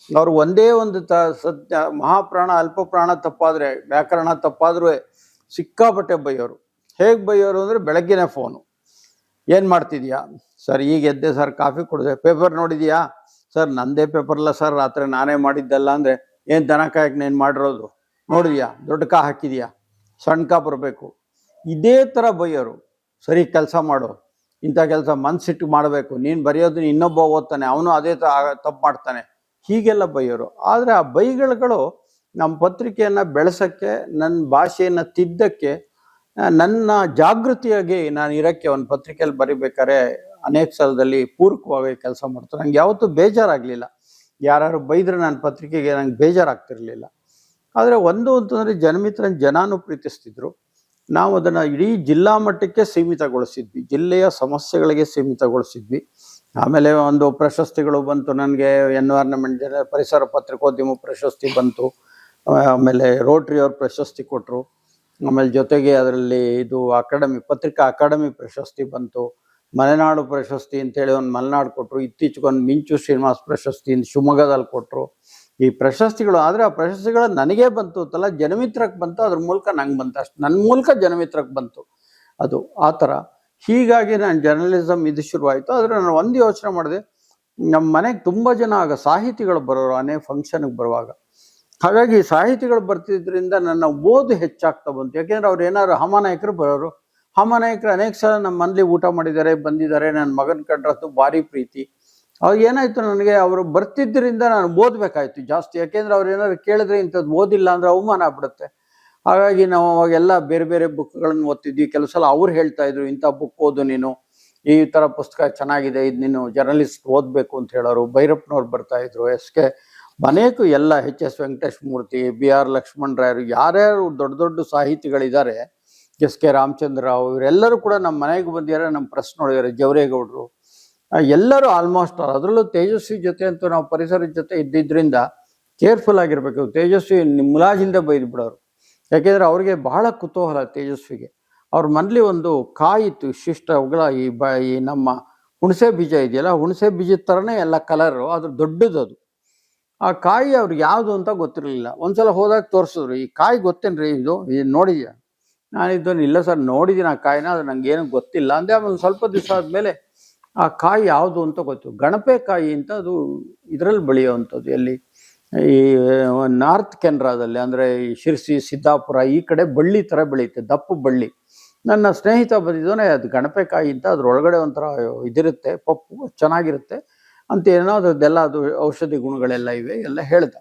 ಅವರು ಒಂದೇ ಒಂದು ಸತ್ಯ ಮಹಾಪ್ರಾಣ ಅಲ್ಪ ಪ್ರಾಣ ತಪ್ಪಾದರೆ, ವ್ಯಾಕರಣ ತಪ್ಪಾದ್ರೂ ಸಿಕ್ಕಾಪಟ್ಟೆ ಬೈಯೋರು. ಹೇಗೆ ಬೈಯೋರು ಅಂದರೆ ಬೆಳಗ್ಗೆನೇ ಫೋನು, ಏನು ಮಾಡ್ತಿದ್ಯಾ ಸರ್, ಈಗ ಎದ್ದೆ ಸರ್, ಕಾಫಿ ಕುಡಿದೆ, ಪೇಪರ್ ನೋಡಿದ್ಯಾ ಸರ್, ನಂದೇ ಪೇಪರ್ಲ್ಲ ಸರ್, ರಾತ್ರಿ ನಾನೇ ಮಾಡಿದ್ದಲ್ಲ. ಅಂದರೆ ಏನು ದನ ಕಾಯಕ್ಕೆ ನೀನು ಮಾಡಿರೋದು ನೋಡಿದ್ಯಾ, ದೊಡ್ಡ ಕಾ ಹಾಕಿದ್ಯಾ, ಸಣ್ಣ ಕಾ ಬರಬೇಕು. ಇದೇ ಥರ ಬೈಯೋರು. ಸರಿ ಕೆಲಸ ಮಾಡು, ಇಂಥ ಕೆಲಸ ಮನಸ್ಸಿಟ್ಟು ಮಾಡಬೇಕು, ನೀನು ಬರೆಯೋದನ್ನ ಇನ್ನೊಬ್ಬ ಓದ್ತಾನೆ, ಅವನು ಅದೇ ತಪ್ಪು ಮಾಡ್ತಾನೆ, ಹೀಗೆಲ್ಲ ಬೈಯೋರು. ಆದರೆ ಆ ಬೈಗಳು ನಮ್ಮ ಪತ್ರಿಕೆಯನ್ನು ಬೆಳೆಸೋಕ್ಕೆ, ನನ್ನ ಭಾಷೆಯನ್ನು ತಿದ್ದಕ್ಕೆ, ನನ್ನ ಜಾಗೃತಿಯಾಗಿ ನಾನು ಇರೋಕ್ಕೆ ಒಂದು ಪತ್ರಿಕೆಯಲ್ಲಿ ಬರಿಬೇಕಾದ್ರೆ ಅನೇಕ ಸಲದಲ್ಲಿ ಪೂರಕವಾಗಿ ಕೆಲಸ ಮಾಡ್ತಾರೆ. ನಂಗೆ ಯಾವತ್ತೂ ಬೇಜಾರಾಗಲಿಲ್ಲ. ಯಾರು ಬೈದ್ರೆ ನನ್ನ ಪತ್ರಿಕೆಗೆ ನಂಗೆ ಬೇಜಾರಾಗ್ತಿರ್ಲಿಲ್ಲ. ಆದರೆ ಒಂದು ಅಂತಂದರೆ ಜನಮಿತ್ರನ ಜನಾನು ಪ್ರೀತಿಸ್ತಿದ್ರು. ನಾವು ಅದನ್ನು ಇಡೀ ಜಿಲ್ಲಾ ಮಟ್ಟಕ್ಕೆ ಸೀಮಿತಗೊಳಿಸಿದ್ವಿ, ಜಿಲ್ಲೆಯ ಸಮಸ್ಯೆಗಳಿಗೆ ಸೀಮಿತಗೊಳಿಸಿದ್ವಿ. ಆಮೇಲೆ ಒಂದು ಪ್ರಶಸ್ತಿಗಳು ಬಂತು ನನಗೆ. ಎನ್ವೈರ್ನಮೆಂಟ್ ಪರಿಸರ ಪತ್ರಿಕೋದ್ಯಮ ಪ್ರಶಸ್ತಿ ಬಂತು. ಆಮೇಲೆ ರೋಟ್ರಿ ಅವ್ರ ಪ್ರಶಸ್ತಿ ಕೊಟ್ಟರು. ಆಮೇಲೆ ಜೊತೆಗೆ ಅದರಲ್ಲಿ ಇದು ಅಕಾಡೆಮಿ, ಪತ್ರಿಕಾ ಅಕಾಡೆಮಿ ಪ್ರಶಸ್ತಿ ಬಂತು. ಮಲೆನಾಡು ಪ್ರಶಸ್ತಿ ಅಂತೇಳಿ ಒಂದು ಮಲೆನಾಡು ಕೊಟ್ಟರು. ಇತ್ತೀಚೆಗೊಂದು ಮಿಂಚು ಶ್ರೀನಿವಾಸ್ ಪ್ರಶಸ್ತಿ ಶಿವಮೊಗ್ಗದಲ್ಲಿ ಕೊಟ್ಟರು. ಈ ಪ್ರಶಸ್ತಿಗಳು, ಆದರೆ ಆ ಪ್ರಶಸ್ತಿಗಳು ನನಗೇ ಬಂತು ಅಂತಲ್ಲ, ಜನಮಿತ್ರಕ್ಕೆ ಬಂತು. ಅದ್ರ ಮೂಲಕ ನಂಗೆ ಬಂತು ಅಷ್ಟು, ನನ್ನ ಮೂಲಕ ಜನಮಿತ್ರಕ್ಕೆ ಬಂತು ಅದು ಆ ಥರ. ಹೀಗಾಗಿ ನಾನು ಜರ್ನಲಿಸಮ್ ಇದು ಶುರುವಾಯಿತು. ಆದರೆ ನಾನು ಒಂದು ಯೋಚನೆ ಮಾಡಿದೆ, ನಮ್ಮ ಮನೆಗೆ ತುಂಬ ಜನ ಆಗ ಸಾಹಿತಿಗಳು ಬರೋರು ಅನೇಕ ಫಂಕ್ಷನ್ಗೆ ಬರುವಾಗ. ಹಾಗಾಗಿ ಸಾಹಿತಿಗಳು ಬರ್ತಿದ್ರಿಂದ ನನ್ನ ಓದು ಹೆಚ್ಚಾಗ್ತಾ ಬಂತು. ಯಾಕೆಂದರೆ ಅವ್ರು ಏನಾದ್ರು ಹಮಾನಾಯಕರು ಬರೋರು. ಹಮಾನಾಯಕರು ಅನೇಕ ಸಲ ನಮ್ಮ ಮನೇಲಿ ಊಟ ಮಾಡಿದ್ದಾರೆ, ಬಂದಿದ್ದಾರೆ. ನನ್ನ ಮಗನ ಕಂಡ್ರದ್ದು ಭಾರಿ ಪ್ರೀತಿ. ಅವಾಗ ಏನಾಯಿತು, ನನಗೆ ಅವರು ಬರ್ತಿದ್ದರಿಂದ ನಾನು ಓದಬೇಕಾಯ್ತು ಜಾಸ್ತಿ. ಯಾಕೆಂದರೆ ಅವ್ರು ಏನಾದ್ರು ಕೇಳಿದ್ರೆ ಇಂಥದ್ದು ಓದಿಲ್ಲ ಅಂದರೆ ಅವಮಾನ ಆಗ್ಬಿಡುತ್ತೆ. ಹಾಗಾಗಿ ನಾವು ಅವಾಗೆಲ್ಲ ಬೇರೆ ಬೇರೆ ಬುಕ್ಗಳನ್ನು ಓದ್ತಿದ್ವಿ. ಕೆಲವು ಸಲ ಅವ್ರು ಹೇಳ್ತಾ ಇದ್ರು, ಇಂಥ ಬುಕ್ ಓದು ನೀನು, ಈ ಥರ ಪುಸ್ತಕ ಚೆನ್ನಾಗಿದೆ, ಇದು ನೀನು ಜರ್ನಲಿಸ್ಟ್ ಓದಬೇಕು ಅಂತ ಹೇಳೋರು. ಭೈರಪ್ಪನವ್ರು ಬರ್ತಾಯಿದ್ರು, SK ಅನೇಕ ಎಲ್ಲ HS ವೆಂಕಟೇಶ ಮೂರ್ತಿ, BR ಲಕ್ಷ್ಮಣ ರಾಯರು, ಯಾರ್ಯಾರು ದೊಡ್ಡ ದೊಡ್ಡ ಸಾಹಿತಿಗಳಿದ್ದಾರೆ, SK ರಾಮಚಂದ್ರ ರಾವ್, ಇವರೆಲ್ಲರೂ ಕೂಡ ನಮ್ಮ ಮನೆಗೆ ಬಂದಿದ್ದಾರೆ, ನಮ್ಮ ಪ್ರೆಸ್ ನೋಡಿದ್ದಾರೆ. ಜವರೇಗೌಡರು ಎಲ್ಲರೂ ಆಲ್ಮೋಸ್ಟ್. ಅದರಲ್ಲೂ ತೇಜಸ್ವಿ ಜೊತೆ ಅಂತೂ ನಾವು ಪರಿಸರದ ಜೊತೆ ಇದ್ದಿದ್ದರಿಂದ ಕೇರ್ಫುಲ್ ಆಗಿರ್ಬೇಕು. ತೇಜಸ್ವಿ ಮುಲಾಜಿಂದ ಬೈದು ಬಿಡೋರು. ಯಾಕೆಂದರೆ ಅವ್ರಿಗೆ ಬಹಳ ಕುತೂಹಲ ತೇಜಸ್ವಿಗೆ. ಅವ್ರ ಮನೇಲಿ ಒಂದು ಕಾಯಿತ್ತು ಶಿಷ್ಟ ಅವುಗಳ ಈ ನಮ್ಮ ಹುಣಸೆ ಬೀಜ ಇದೆಯಲ್ಲ, ಹುಣಸೆ ಬೀಜದ ಥರನೇ ಎಲ್ಲ ಕಲರು, ಅದ್ರ ದೊಡ್ಡದು ಅದು. ಆ ಕಾಯಿ ಅವ್ರಿಗೆ ಯಾವುದು ಅಂತ ಗೊತ್ತಿರಲಿಲ್ಲ. ಒಂದ್ಸಲ ಹೋದಾಗ ತೋರಿಸಿದ್ರು, ಈ ಕಾಯಿ ಗೊತ್ತೇನ್ರಿ ಇದು ನೋಡಿದ್ಯಾ? ನಾನಿದ್ದನ್ನು ಇಲ್ಲ ಸರ್ ನೋಡಿದ್ದೀನಿ ಆ ಕಾಯಿನ, ಅದು ನನಗೇನು ಗೊತ್ತಿಲ್ಲ ಅಂದೆ. ಆಮೇಲೆ ಸ್ವಲ್ಪ ದಿವಸ ಆದಮೇಲೆ ಆ ಕಾಯಿ ಯಾವುದು ಅಂತ ಗೊತ್ತು. ಗಣಪೆ ಕಾಯಿ ಅಂತ, ಅದು ಇದರಲ್ಲಿ ಬೆಳೆಯುವಂಥದ್ದು. ಎಲ್ಲಿ ಈ ನಾರ್ತ್ ಕೆನರಾದಲ್ಲಿ, ಅಂದರೆ ಈ ಶಿರ್ಸಿ ಸಿದ್ದಾಪುರ ಈ ಕಡೆ ಬಳ್ಳಿ ಥರ ಬೆಳೆಯುತ್ತೆ, ದಪ್ಪು ಬಳ್ಳಿ. ನನ್ನ ಸ್ನೇಹಿತ ಬಂದಿದ್ದಾನೆ, ಅದು ಗಣಪೆಕಾಯಿ ಅಂತ, ಅದ್ರೊಳಗಡೆ ಒಂಥರ ಇದಿರುತ್ತೆ, ಪಪ್ಪು ಚೆನ್ನಾಗಿರುತ್ತೆ ಅಂತ ಏನೋ, ಅದರದ್ದೆಲ್ಲ ಅದು ಔಷಧಿ ಗುಣಗಳೆಲ್ಲ ಇವೆ ಎಲ್ಲ ಹೇಳ್ದೆ.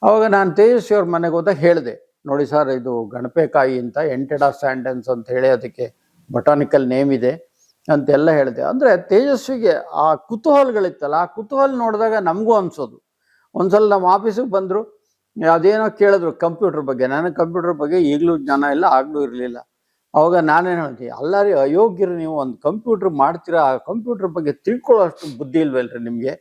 ಆವಾಗ ನಾನು ತೇಜಸ್ವಿ ಅವ್ರ ಮನೆಗೆ ಹೋದಾಗ ಹೇಳಿದೆ, ನೋಡಿ ಸರ್ ಇದು ಗಣಪೆಕಾಯಿ ಅಂತ, ಎಂಟೆಡಾ ಸ್ಯಾಂಡನ್ಸ್ ಅಂತ ಹೇಳಿ ಅದಕ್ಕೆ ಬಟಾನಿಕಲ್ ನೇಮ್ ಇದೆ ಅಂತೆಲ್ಲ ಹೇಳಿದೆ. ಅಂದರೆ ತೇಜಸ್ವಿಗೆ ಆ ಕುತೂಹಲಗಳಿತ್ತಲ್ಲ, ಆ ಕುತೂಹಲ ನೋಡಿದಾಗ ನಮಗೂ ಅನಿಸೋದು. ಒಂದ್ಸಲ ನಮ್ಮ ಆಫೀಸಿಗೆ ಬಂದರು, ಅದೇನೋ ಕೇಳಿದ್ರು ಕಂಪ್ಯೂಟರ್ ಬಗ್ಗೆ. ನನಗೆ ಕಂಪ್ಯೂಟರ್ ಬಗ್ಗೆ ಈಗಲೂ ಜ್ಞಾನ ಇಲ್ಲ, ಆಗಲೂ ಇರಲಿಲ್ಲ. ಅವಾಗ ನಾನೇನು ಹೇಳ್ತೀನಿ, ಅಲ್ಲಾರಿ ಅಯೋಗ್ಯರು ನೀವು, ಒಂದು ಕಂಪ್ಯೂಟ್ರ್ ಮಾಡ್ತೀರಾ, ಆ ಕಂಪ್ಯೂಟರ್ ಬಗ್ಗೆ ತಿಳ್ಕೊಳ್ಳೋ ಅಷ್ಟು ಬುದ್ಧಿ ಇಲ್ವಲ್ರಿ ನಿಮಗೆ,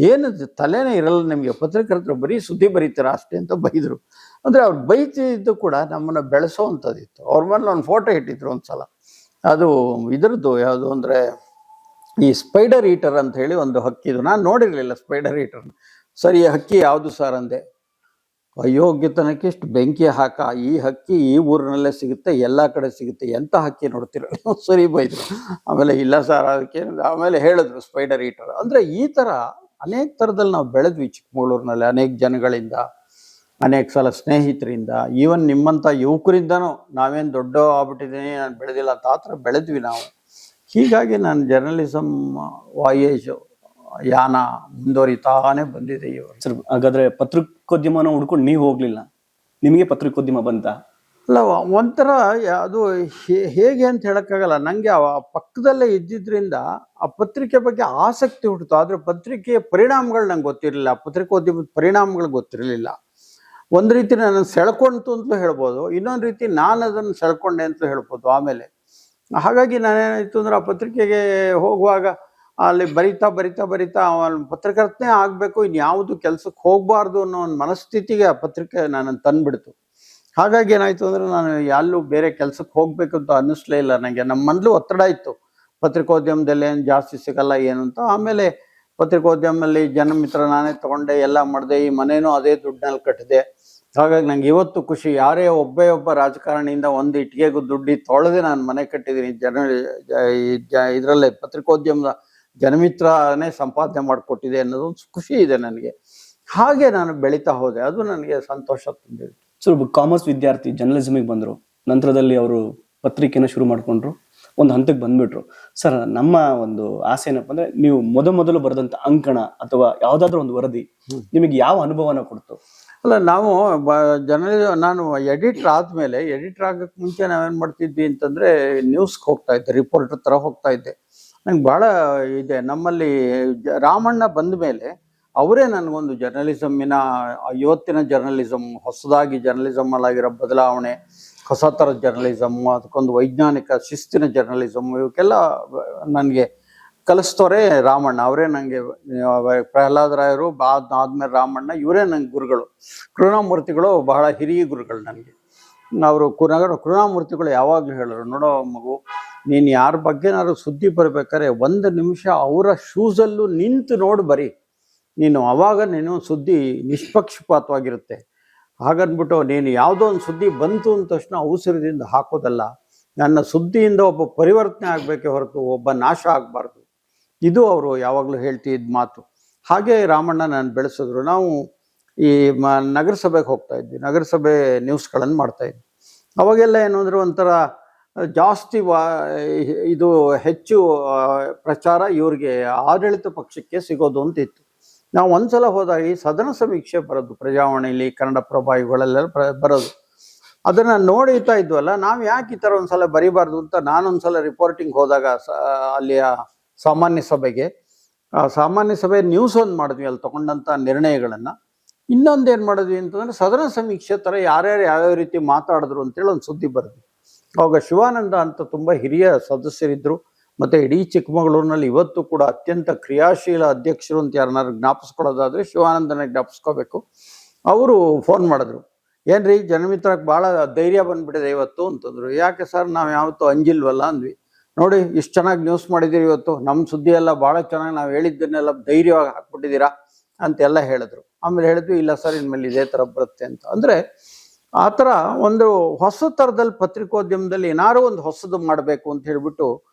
ಏನು ತಲೆನೇ ಇರಲ್ಲ ನಿಮಗೆ, ಪತ್ರಕರ್ತರು ಬರೀ ಸುದ್ದಿ ಬರೀತೀರಾ ಅಷ್ಟೇ ಅಂತ ಬೈದರು. ಅಂದರೆ ಅವ್ರು ಬೈತಿದ್ದು ಕೂಡ ನಮ್ಮನ್ನು ಬೆಳೆಸೋವಂಥದ್ದಿತ್ತು. ಅವ್ರ ಮನೇಲಿ ಒಂದು ಫೋಟೋ ಇಟ್ಟಿದ್ರು ಒಂದ್ಸಲ. ಅದು ಇದ್ರದ್ದು ಯಾವುದು ಅಂದರೆ ಈ ಸ್ಪೈಡರ್ ಈಟರ್ ಅಂತ ಹೇಳಿ ಒಂದು ಹಕ್ಕಿದು. ನಾನು ನೋಡಿರಲಿಲ್ಲ ಸ್ಪೈಡರ್ ಈಟರ್ನ. ಸರಿ ಹಕ್ಕಿ ಯಾವುದು ಸರ್ ಅಂದೆ. ಅಯೋಗ್ಯತನಕ್ಕೆ ಇಷ್ಟು ಬೆಂಕಿ ಹಾಕ, ಈ ಹಕ್ಕಿ ಈ ಊರಿನಲ್ಲೇ ಸಿಗುತ್ತೆ, ಎಲ್ಲ ಕಡೆ ಸಿಗುತ್ತೆ, ಎಂಥ ಹಕ್ಕಿ ನೋಡ್ತಿರೋ ಸರಿ ಬೈದರು. ಆಮೇಲೆ ಇಲ್ಲ ಸರ್ ಅದಕ್ಕೆ, ಆಮೇಲೆ ಹೇಳಿದ್ರು ಸ್ಪೈಡರ್ ಈಟರ್. ಅಂದರೆ ಈ ಥರ ಅನೇಕ ಥರದಲ್ಲಿ ನಾವು ಬೆಳೆದ್ವಿ ಚಿಕ್ಕಮಗಳೂರಿನಲ್ಲಿ, ಅನೇಕ ಜನಗಳಿಂದ ಅನೇಕ ಸಲ ಸ್ನೇಹಿತರಿಂದ, ಈವನ್ ನಿಮ್ಮಂಥ ಯುವಕರಿಂದನೂ ನಾವೇನು ದೊಡ್ಡ ಆಗ್ಬಿಟ್ಟಿದ್ದೀನಿ, ನಾನು ಬೆಳೆದಿಲ್ಲ ಅಂತ ಆ ಥರ ಬೆಳೆದ್ವಿ ನಾವು. ಹೀಗಾಗಿ ನಾನು ಜರ್ನಲಿಸಮ್ ವಾಯೇಜ್ ಯಾನ ಮುಂದುವರಿತಾನೆ ಬಂದಿದೆ ಇವರು. ಸರ್, ಹಾಗಾದ್ರೆ ಪತ್ರಿಕೋದ್ಯಮನ ಹುಡ್ಕೊಂಡು ನೀವು ಹೋಗ್ಲಿಲ್ಲ, ನಿಮಗೆ ಪತ್ರಿಕೋದ್ಯಮ ಬಂತ? ಅಲ್ಲ, ಒಂಥರ ಅದು ಹೇಗೆ ಅಂತ ಹೇಳಕ್ಕಾಗಲ್ಲ. ನನಗೆ ಆ ಪಕ್ಕದಲ್ಲೇ ಇದ್ದಿದ್ರಿಂದ ಆ ಪತ್ರಿಕೆ ಬಗ್ಗೆ ಆಸಕ್ತಿ ಹುಟ್ಟಿತು. ಆದರೆ ಪತ್ರಿಕೆಯ ಪರಿಣಾಮಗಳು ನಂಗೆ ಗೊತ್ತಿರಲಿಲ್ಲ, ಪತ್ರಿಕೋದ್ಯಮದ ಪರಿಣಾಮಗಳು ಗೊತ್ತಿರಲಿಲ್ಲ. ಒಂದು ರೀತಿ ನಾನು ಸೆಳ್ಕೊಂತು ಅಂತಲೂ ಹೇಳ್ಬೋದು, ಇನ್ನೊಂದು ರೀತಿ ನಾನು ಅದನ್ನು ಸೆಳ್ಕೊಂಡೆ ಅಂತಲೂ ಹೇಳ್ಬೋದು ಆಮೇಲೆ. ಹಾಗಾಗಿ ನಾನೇನಾಯಿತು ಅಂದ್ರೆ, ಆ ಪತ್ರಿಕೆಗೆ ಹೋಗುವಾಗ ಅಲ್ಲಿ ಬರಿತಾ ಬರಿತಾ ಬರಿತಾ ಪತ್ರಕರ್ತನೇ ಆಗಬೇಕು, ಇನ್ಯಾವುದು ಕೆಲಸಕ್ಕೆ ಹೋಗಬಾರ್ದು ಅನ್ನೋ ಒಂದು ಮನಸ್ಥಿತಿಗೆ ಆ ಪತ್ರಿಕೆ ನನ್ನನ್ನು ತಂದುಬಿಡ್ತು. ಹಾಗಾಗಿ ಏನಾಯಿತು ಅಂದರೆ, ನಾನು ಎಲ್ಲೂ ಬೇರೆ ಕೆಲಸಕ್ಕೆ ಹೋಗಬೇಕು ಅಂತ ಅನ್ನಿಸ್ಲೇ ಇಲ್ಲ ನನಗೆ. ನಮ್ಮ ಮೊದಲು ಒತ್ತಡ ಇತ್ತು, ಪತ್ರಿಕೋದ್ಯಮದಲ್ಲಿ ಏನು ಜಾಸ್ತಿ ಸಿಗಲ್ಲ ಏನು ಅಂತ. ಆಮೇಲೆ ಪತ್ರಿಕೋದ್ಯಮದಲ್ಲಿ ಜನಮಿತ್ರ ನಾನೇ ತೊಗೊಂಡೆ, ಎಲ್ಲ ಮಾಡಿದೆ, ಈ ಮನೇನೂ ಅದೇ ದುಡ್ಡಿನಲ್ಲಿ ಕಟ್ಟಿದೆ. ಹಾಗಾಗಿ ನಂಗೆ ಇವತ್ತು ಖುಷಿ, ಯಾರೇ ಒಬ್ಬ ರಾಜಕಾರಣಿಯಿಂದ ಒಂದು ಇಟ್ಟಿಗೆಗೂ ದುಡ್ಡು ತೊಳೆದೇ ನಾನು ಮನೆ ಕಟ್ಟಿದ್ದೀನಿ. ಇದರಲ್ಲೇ ಪತ್ರಿಕೋದ್ಯಮದ ಜನಮಿತ್ರನೇ ಸಂಪಾದನೆ ಮಾಡಿಕೊಟ್ಟಿದೆ ಅನ್ನೋದು ಒಂದು ಖುಷಿ ಇದೆ ನನಗೆ. ಹಾಗೆ ನಾನು ಬೆಳೀತಾ ಹೋದೆ, ಅದು ನನಗೆ ಸಂತೋಷ ತಂದಿದೆ. ಸೊ ಒಬ್ಬ ಕಾಮರ್ಸ್ ವಿದ್ಯಾರ್ಥಿ ಜರ್ನಲಿಸಮಿಗೆ ಬಂದರು, ನಂತರದಲ್ಲಿ ಅವರು ಪತ್ರಿಕೆನ ಶುರು ಮಾಡಿಕೊಂಡ್ರು, ಒಂದು ಹಂತಕ್ಕೆ ಬಂದ್ಬಿಟ್ರು. ಸರ್, ನಮ್ಮ ಒಂದು ಆಸೆ ಏನಪ್ಪ ಅಂದ್ರೆ, ನೀವು ಮೊದಲು ಬರೆದಂಥ ಅಂಕಣ ಅಥವಾ ಯಾವುದಾದ್ರೂ ಒಂದು ವರದಿ ನಿಮಗೆ ಯಾವ ಅನುಭವನ ಕೊಡ್ತು? ಅಲ್ಲ, ನಾವು ನಾನು ಎಡಿಟರ್ ಆದಮೇಲೆ, ಎಡಿಟರ್ ಆಗೋಕ್ಕೆ ಮುಂಚೆ ನಾವೇನು ಮಾಡ್ತಿದ್ವಿ ಅಂತಂದರೆ, ನ್ಯೂಸ್ಗೆ ಹೋಗ್ತಾ ಇದ್ದೆ, ರಿಪೋರ್ಟರ್ ಥರ ಹೋಗ್ತಾ ಇದ್ದೆ. ನಂಗೆ ಭಾಳ ಇದೆ. ನಮ್ಮಲ್ಲಿ ರಾಮಣ್ಣ ಬಂದ ಮೇಲೆ ಅವರೇ ನನಗೊಂದು ಜರ್ನಲಿಸಮ್ಮಿನ, ಇವತ್ತಿನ ಜರ್ನಲಿಸಮ್, ಹೊಸದಾಗಿ ಜರ್ನಲಿಸಮ್ಮಲ್ಲಾಗಿರೋ ಬದಲಾವಣೆ, ಹೊಸ ಥರದ ಜರ್ನಲಿಸಮ್ಮು, ಅದಕ್ಕೊಂದು ವೈಜ್ಞಾನಿಕ ಶಿಸ್ತಿನ ಜರ್ನಲಿಸಮ್, ಇವಕ್ಕೆಲ್ಲ ನನಗೆ ಕಲಿಸ್ತೋರೆ ರಾಮಣ್ಣ. ಅವರೇ ನನಗೆ, ಪ್ರಹ್ಲಾದ್ ರಾಯರು ಆದ್ಮೇಲೆ ರಾಮಣ್ಣ, ಇವರೇ ನನಗೆ ಗುರುಗಳು. ಕರುಣಾಮೂರ್ತಿಗಳು ಬಹಳ ಹಿರಿಯ ಗುರುಗಳು ನನಗೆ. ಅವರು ಕರುಣಾಮೂರ್ತಿಗಳು ಯಾವಾಗಲೂ ಹೇಳೋರು, ನೋಡೋ ಮಗು, ನೀನು ಯಾರ ಬಗ್ಗೆನಾದ್ರು ಸುದ್ದಿ ಬರಬೇಕಾದ್ರೆ 1 ನಿಮಿಷ ಅವರ ಶೂಸಲ್ಲೂ ನಿಂತು ನೋಡಿ ಬರೀ, ನೀನು ಅವಾಗ ನೀನು ಸುದ್ದಿ ನಿಷ್ಪಕ್ಷಪಾತವಾಗಿರುತ್ತೆ. ಹಾಗನ್ಬಿಟ್ಟು ನೀನು ಯಾವುದೋ ಒಂದು ಸುದ್ದಿ ಬಂತು ಅಂದ ತಕ್ಷಣ ಅವಸರದಿಂದ ಹಾಕೋದಲ್ಲ. ನನ್ನ ಸುದ್ದಿಯಿಂದ ಒಬ್ಬ ಪರಿವರ್ತನೆ ಆಗಬೇಕೇ ಹೊರತು ಒಬ್ಬ ನಾಶ ಆಗಬಾರ್ದು. ಇದು ಅವರು ಯಾವಾಗಲೂ ಹೇಳ್ತಿದ್ದ ಮಾತು. ಹಾಗೆ ರಾಮಣ್ಣ ನಾನು ಬೆಳೆಸಿದ್ರು. ನಾವು ಈ ನಗರಸಭೆಗೆ ಹೋಗ್ತಾ ಇದ್ವಿ, ನಗರಸಭೆ ನ್ಯೂಸ್ಗಳನ್ನು ಮಾಡ್ತಾಯಿದ್ವಿ. ಅವಾಗೆಲ್ಲ ಏನು ಅಂದರೆ, ಒಂಥರ ಜಾಸ್ತಿ ಇದು ಹೆಚ್ಚು ಪ್ರಚಾರ ಇವ್ರಿಗೆ, ಆಡಳಿತ ಪಕ್ಷಕ್ಕೆ ಸಿಗೋದು ಅಂತ ಇತ್ತು. ನಾವು ಒಂದ್ಸಲ ಹೋದಾಗ ಈ ಸದನ ಸಮೀಕ್ಷೆ ಬರೋದು, ಪ್ರಜಾವಾಣಿಲಿ, ಕನ್ನಡಪ್ರಭ ಇವುಗಳೆಲ್ಲ ಬರೋದು. ಅದನ್ನು ನೋಡಿತಾ ಇದ್ವಲ್ಲ, ನಾವು ಯಾಕೆ ಈ ಥರ ಒಂದ್ಸಲ ಬರೀಬಾರ್ದು ಅಂತ ನಾನೊಂದ್ಸಲ ರಿಪೋರ್ಟಿಂಗ್ ಹೋದಾಗ ಅಲ್ಲಿಯ ಸಾಮಾನ್ಯ ಸಭೆಗೆ, ಸಾಮಾನ್ಯ ಸಭೆ ನ್ಯೂಸ್ ಒಂದು ಮಾಡಿದ್ವಿ, ಅಲ್ಲಿ ತೊಗೊಂಡಂಥ ನಿರ್ಣಯಗಳನ್ನು. ಇನ್ನೊಂದೇನು ಮಾಡಿದ್ವಿ ಅಂತಂದರೆ, ಸದನ ಸಮೀಕ್ಷೆ ಥರ ಯಾರ್ಯಾರು ಯಾವ್ಯಾವ ರೀತಿ ಮಾತಾಡಿದ್ರು ಅಂತೇಳಿ ಒಂದು ಸುದ್ದಿ ಬರೆದ್ವಿ. ಅವಾಗ ಶಿವಾನಂದ ಅಂತ ತುಂಬ ಹಿರಿಯ ಸದಸ್ಯರಿದ್ದರು. ಮತ್ತು ಇಡೀ ಚಿಕ್ಕಮಗಳೂರಿನಲ್ಲಿ ಇವತ್ತು ಕೂಡ ಅತ್ಯಂತ ಕ್ರಿಯಾಶೀಲ ಅಧ್ಯಕ್ಷರು ಅಂತ ಯಾರನ್ನಾರು ಜ್ಞಾಪಿಸ್ಕೊಳ್ಳೋದಾದರೆ ಶಿವಾನಂದನ ಜ್ಞಾಪಿಸ್ಕೋಬೇಕು. ಅವರು ಫೋನ್ ಮಾಡಿದ್ರು, ಏನ್ರಿ ಜನಮಿತ್ರಕ್ಕೆ ಭಾಳ ಧೈರ್ಯ ಬಂದುಬಿಟ್ಟಿದೆ ಇವತ್ತು ಅಂತಂದರು. ಯಾಕೆ ಸರ್, ನಾವು ಯಾವತ್ತೂ ಅಂಜಿಲ್ವಲ್ಲ ಅಂದ್ವಿ. ನೋಡಿ, ಇಷ್ಟು ಚೆನ್ನಾಗಿ ನ್ಯೂಸ್ ಮಾಡಿದ್ದೀರಿ ಇವತ್ತು, ನಮ್ಮ ಸುದ್ದಿ ಎಲ್ಲ ಭಾಳ ಚೆನ್ನಾಗಿ ನಾವು ಹೇಳಿದ್ದನ್ನೆಲ್ಲ ಧೈರ್ಯವಾಗಿ ಹಾಕ್ಬಿಟ್ಟಿದ್ದೀರಾ ಅಂತೆಲ್ಲ ಹೇಳಿದ್ರು. ಆಮೇಲೆ ಹೇಳಿದ್ವಿ, ಇಲ್ಲ ಸರ್, ಇನ್ಮೇಲೆ ಇದೇ ಥರ ಬರುತ್ತೆ ಅಂತ. ಅಂದರೆ ಆ ಥರ ಒಂದು ಹೊಸ ಥರದಲ್ಲಿ ಪತ್ರಿಕೋದ್ಯಮದಲ್ಲಿ ಏನಾರು ಒಂದು ಹೊಸದು ಮಾಡಬೇಕು ಅಂತ ಹೇಳಿಬಿಟ್ಟು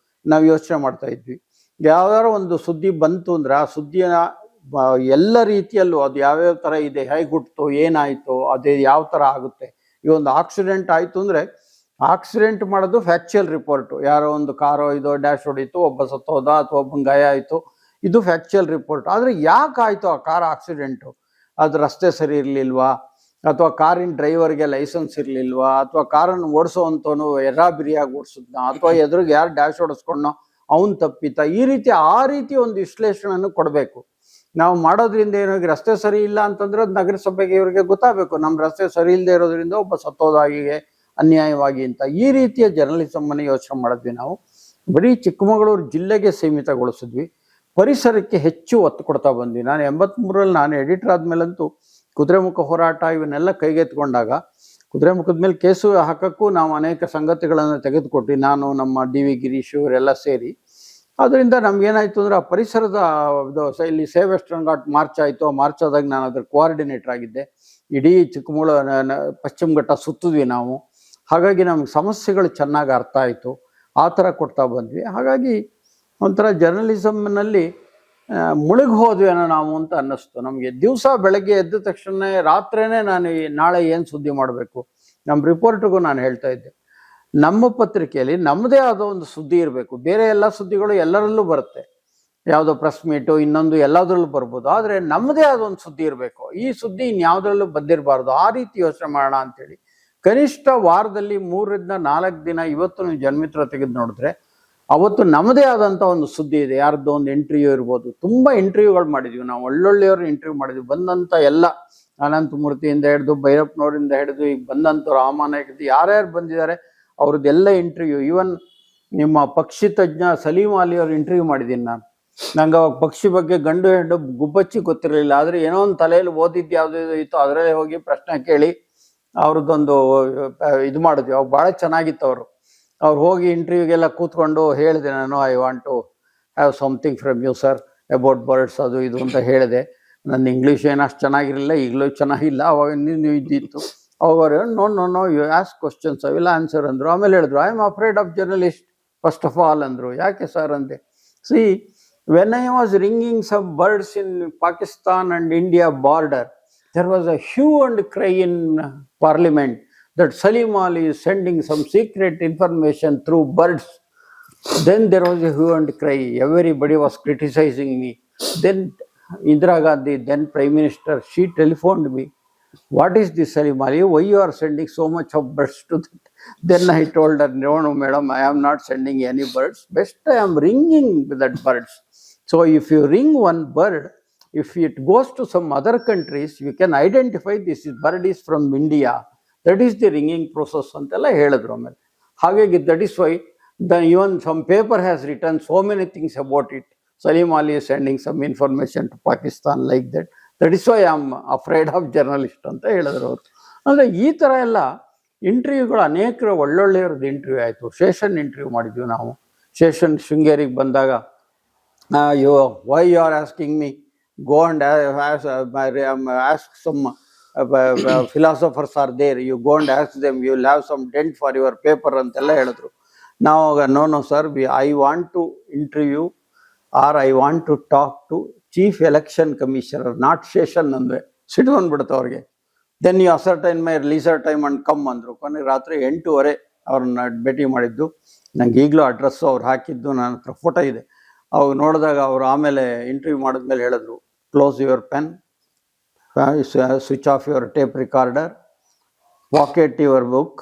ನಾವು ಯೋಚನೆ ಮಾಡ್ತಾ ಇದ್ವಿ. ಯಾವ್ದಾರು ಒಂದು ಸುದ್ದಿ ಬಂತು ಅಂದರೆ ಆ ಸುದ್ದಿಯ ಎಲ್ಲ ರೀತಿಯಲ್ಲೂ ಅದು ಯಾವ್ಯಾವ ಥರ ಇದೆ, ಹೇಗೆ ಹುಟ್ಟಿತು, ಏನಾಯಿತು, ಅದೇ ಯಾವ ಥರ ಆಗುತ್ತೆ. ಈ ಒಂದು ಆಕ್ಸಿಡೆಂಟ್ ಆಯಿತು ಅಂದರೆ, ಆಕ್ಸಿಡೆಂಟ್ ಮಾಡೋದು ಫ್ಯಾಕ್ಚುಯಲ್ ರಿಪೋರ್ಟು. ಯಾರೋ ಒಂದು ಕಾರೋ ಇದೋ ಡ್ಯಾಶ್ ಹೊಡಿತು, ಒಬ್ಬ ಸತ್ತೋದ ಅಥವಾ ಒಬ್ಬನ ಗಾಯ ಆಯಿತು, ಇದು ಫ್ಯಾಕ್ಚುಯಲ್ ರಿಪೋರ್ಟ್. ಆದರೆ ಯಾಕೆ ಆಯಿತು ಆ ಕಾರ್ ಆಕ್ಸಿಡೆಂಟು? ಅದು ರಸ್ತೆ ಸರಿ ಇರಲಿಲ್ವಾ, ಅಥವಾ ಕಾರಿನ ಡ್ರೈವರ್ಗೆ ಲೈಸೆನ್ಸ್ ಇರಲಿಲ್ವಾ, ಅಥವಾ ಕಾರನ್ನು ಓಡಿಸೋವಂಥವನು ಎರ್ರಾಬಿರಿಯಾಗಿ ಓಡಿಸಿದ್ನ, ಅಥವಾ ಎದುರಿಗೆ ಯಾರು ಡ್ಯಾಶ್ ಓಡಿಸ್ಕೊಂಡೋ ಅವನು ತಪ್ಪಿತ, ಈ ರೀತಿ ಆ ರೀತಿ ಒಂದು ವಿಶ್ಲೇಷಣೆಯನ್ನು ಕೊಡಬೇಕು. ನಾವು ಮಾಡೋದ್ರಿಂದ ಏನಾಗಿ ರಸ್ತೆ ಸರಿ ಇಲ್ಲ ಅಂತಂದ್ರೆ ಅದು ನಗರಸಭೆಗೆ ಇವರಿಗೆ ಗೊತ್ತಾಗಬೇಕು, ನಮ್ಮ ರಸ್ತೆ ಸರಿ ಇಲ್ಲದೆ ಇರೋದ್ರಿಂದ ಒಬ್ಬ ಸತ್ತೋದಾಗಿಗೆ ಅನ್ಯಾಯವಾಗಿ ಅಂತ. ಈ ರೀತಿಯ ಜರ್ನಲಿಸಮ್ಮನ್ನು ಯೋಚನೆ ಮಾಡಿದ್ವಿ ನಾವು. ಬರೀ ಚಿಕ್ಕಮಗಳೂರು ಜಿಲ್ಲೆಗೆ ಸೀಮಿತಗೊಳಿಸಿದ್ವಿ, ಪರಿಸರಕ್ಕೆ ಹೆಚ್ಚು ಒತ್ತು ಕೊಡ್ತಾ ಬಂದ್ವಿ. ನಾನು 83ರಲ್ಲಿ ನಾನು ಎಡಿಟರ್ ಆದಮೇಲಂತೂ ಕುದುರೆಮುಖ ಹೋರಾಟ ಇವನ್ನೆಲ್ಲ ಕೈಗೆತ್ಕೊಂಡಾಗ ಕುದುರೆಮುಖದ ಮೇಲೆ ಕೇಸು ಹಾಕೋಕ್ಕೂ ನಾವು ಅನೇಕ ಸಂಗತಿಗಳನ್ನು ತೆಗೆದುಕೊಟ್ಟು, ನಾನು ನಮ್ಮ ಡಿ ವಿ ಗಿರೀಶ್ ಇವರೆಲ್ಲ ಸೇರಿ. ಅದರಿಂದ ನಮ್ಗೇನಾಯಿತು ಅಂದರೆ, ಆ ಪರಿಸರದ ಇಲ್ಲಿ ಸೇವ್ ವೆಸ್ಟರ್ನ್ ಘಾಟ್ ಮಾರ್ಚ್ ಆಯಿತು. ಆ ಮಾರ್ಚ್ ಆದಾಗ ನಾನು ಅದರ ಕೋಆರ್ಡಿನೇಟರ್ ಆಗಿದ್ದೆ. ಇಡೀ ಚಿಕ್ಕಮಗಳೂರು ಪಶ್ಚಿಮ ಘಟ್ಟ ಸುತ್ತಿದ್ವಿ ನಾವು. ಹಾಗಾಗಿ ನಮ್ಗೆ ಸಮಸ್ಯೆಗಳು ಚೆನ್ನಾಗಿ ಅರ್ಥ ಆಯಿತು. ಆ ಥರ ಕೊಡ್ತಾ ಬಂದ್ವಿ. ಹಾಗಾಗಿ ಒಂಥರ ಜರ್ನಲಿಸಮ್ನಲ್ಲಿ ಮುಳುಗಿ ಹೋದ್ವೇನೋ ನಾವು ಅಂತ ಅನ್ನಿಸ್ತು ನಮಗೆ. ದಿವಸ ಬೆಳಗ್ಗೆ ಎದ್ದ ತಕ್ಷಣ ರಾತ್ರಿನೇ ನಾನು ನಾಳೆ ಏನು ಸುದ್ದಿ ಮಾಡಬೇಕು, ನಮ್ಮ ರಿಪೋರ್ಟ್ರಿಗೂ ನಾನು ಹೇಳ್ತಾ ಇದ್ದೆ, ನಮ್ಮ ಪತ್ರಿಕೆಯಲ್ಲಿ ನಮ್ಮದೇ ಆದ ಒಂದು ಸುದ್ದಿ ಇರಬೇಕು. ಬೇರೆ ಎಲ್ಲ ಸುದ್ದಿಗಳು ಎಲ್ಲರಲ್ಲೂ ಬರುತ್ತೆ, ಯಾವುದೋ ಪ್ರೆಸ್ ಮೀಟು ಇನ್ನೊಂದು ಎಲ್ಲದರಲ್ಲೂ ಬರ್ಬೋದು, ಆದರೆ ನಮ್ಮದೇ ಆದ ಒಂದು ಸುದ್ದಿ ಇರಬೇಕು. ಈ ಸುದ್ದಿ ಇನ್ಯಾವುದ್ರಲ್ಲೂ ಬಂದಿರಬಾರ್ದು. ಆ ರೀತಿ ಯೋಚನೆ ಮಾಡೋಣ ಅಂತೇಳಿ ಕನಿಷ್ಠ ವಾರದಲ್ಲಿ 3 ರಿಂದ 4 ದಿನ, ಇವತ್ತು ನೀವು ಜನ್ಮಿತ್ರ ತೆಗೆದು ನೋಡಿದ್ರೆ ಅವತ್ತು ನಮ್ಮದೇ ಆದಂಥ ಒಂದು ಸುದ್ದಿ ಇದೆ. ಯಾರ್ದೋ ಒಂದು ಇಂಟರ್ವ್ಯೂ ಇರ್ಬೋದು. ತುಂಬ ಇಂಟರ್ವ್ಯೂಗಳು ಮಾಡಿದ್ವಿ ನಾವು, ಒಳ್ಳೊಳ್ಳೆಯವ್ರು ಇಂಟರ್ವ್ಯೂ ಮಾಡಿದ್ವಿ. ಬಂದಂಥ ಎಲ್ಲ ಅನಂತಮೂರ್ತಿಯಿಂದ ಹಿಡಿದು ಭೈರಪ್ಪನವರಿಂದ ಹಿಡಿದು ಈಗ ಬಂದಂಥ ರಾಮನಾಯಕದ್ದು ಯಾರ್ಯಾರು ಬಂದಿದ್ದಾರೆ ಅವ್ರದ್ದೆಲ್ಲ ಇಂಟರ್ವ್ಯೂ. ಈವನ್ ನಿಮ್ಮ ಪಕ್ಷಿ ತಜ್ಞ ಸಲೀಂ ಅಲಿ ಅವ್ರ ಇಂಟರ್ವ್ಯೂ ಮಾಡಿದ್ದೀನಿ ನಾನು. ನಂಗೆ ಅವಾಗ ಪಕ್ಷಿ ಬಗ್ಗೆ ಗಂಡು ಹೆಣ್ಣು ಗುಬ್ಬಚ್ಚಿ ಗೊತ್ತಿರಲಿಲ್ಲ, ಆದರೆ ಏನೋ ಒಂದು ತಲೆಯಲ್ಲಿ ಓದಿದ್ದು ಯಾವುದೋ ಇತ್ತು, ಅದರಲ್ಲೇ ಹೋಗಿ ಪ್ರಶ್ನೆ ಕೇಳಿ ಅವ್ರದ್ದೊಂದು ಇದು ಮಾಡಿದ್ವಿ. ಅವಾಗ ಭಾಳ ಚೆನ್ನಾಗಿತ್ತು. ಅವ್ರು ಹೋಗಿ ಇಂಟರ್ವ್ಯೂಗೆಲ್ಲ ಕೂತ್ಕೊಂಡು ಹೇಳಿದೆ ನಾನು, I want to have something from you sir about birds ಅದು ಇದು ಅಂತ ಹೇಳಿದೆ. ನನ್ನ ಇಂಗ್ಲೀಷ್ ಏನು ಅಷ್ಟು ಚೆನ್ನಾಗಿರಲಿಲ್ಲ, ಈಗಲೂ ಚೆನ್ನಾಗಿಲ್ಲ, ಅವಾಗ ನೀವು ಇದ್ದಿತ್ತು. ಅವಾಗ no you ask questions, I will answer ಅಂದರು. ಆಮೇಲೆ ಹೇಳಿದ್ರು, I am afraid of journalist first of all ಅಂದರು. ಯಾಕೆ ಸರ್ ಅಂದೆ. See when I was ringing some birds in Pakistan and India border, there was a hue and cry in parliament that Salim Ali is sending some secret information through birds. Then there was a hue and cry. Everybody was criticizing me. Then Indira Gandhi, then Prime Minister, she telephoned me. What is this, Salim Ali? Why you are sending so much of birds to that? Then I told her, no, madam, I am not sending any birds. Best I am ringing with that birds. So if you ring one bird, if it goes to some other countries, you can identify this bird is from India. That is the ringing process antella helidru. Amele hagege that is why even some paper has written so many things about it. Salim Ali is sending some information to Pakistan like that. That is why I am afraid of journalist anta helidru ಅವರು. ಅಂದರೆ ಈ ಥರ ಎಲ್ಲ ಇಂಟರ್ವ್ಯೂಗಳು ಅನೇಕರು ಒಳ್ಳೊಳ್ಳೆಯವ್ರದ್ದು interview ಆಯಿತು. Seshan interview ಮಾಡಿದ್ವಿ ನಾವು. ಶೇಷನ್ ಶೃಂಗೇರಿಗೆ ಬಂದಾಗ why you are asking me, go and ask some philosophers are there, you go and ask them, you will have some dent for your paper ಅಂತೆಲ್ಲ ಹೇಳಿದ್ರು. ನಾವು no sir, I want to interview or I want to talk to chief election commissioner, not Seshan ಅಂದರೆ ಸಿಟ್ಟು ಬಂದ್ಬಿಡುತ್ತೆ ಅವ್ರಿಗೆ. Then you ascertain my leisure time and come ಅಂದರು. ಕೊನೆಗೆ ರಾತ್ರಿ 8:30 ಅವ್ರನ್ನ ಭೇಟಿ ಮಾಡಿದ್ದು. ನಂಗೆ ಈಗಲೂ ಅಡ್ರೆಸ್ಸು ಅವ್ರು ಹಾಕಿದ್ದು ನನ್ನ ಹತ್ರ ಫೋಟೋ ಇದೆ. ಅವಾಗ ನೋಡಿದಾಗ ಅವರು ಆಮೇಲೆ ಇಂಟರ್ವ್ಯೂ ಮಾಡಿದ್ಮೇಲೆ ಹೇಳಿದ್ರು, close your pen, switch off your tape recorder, pocket your book,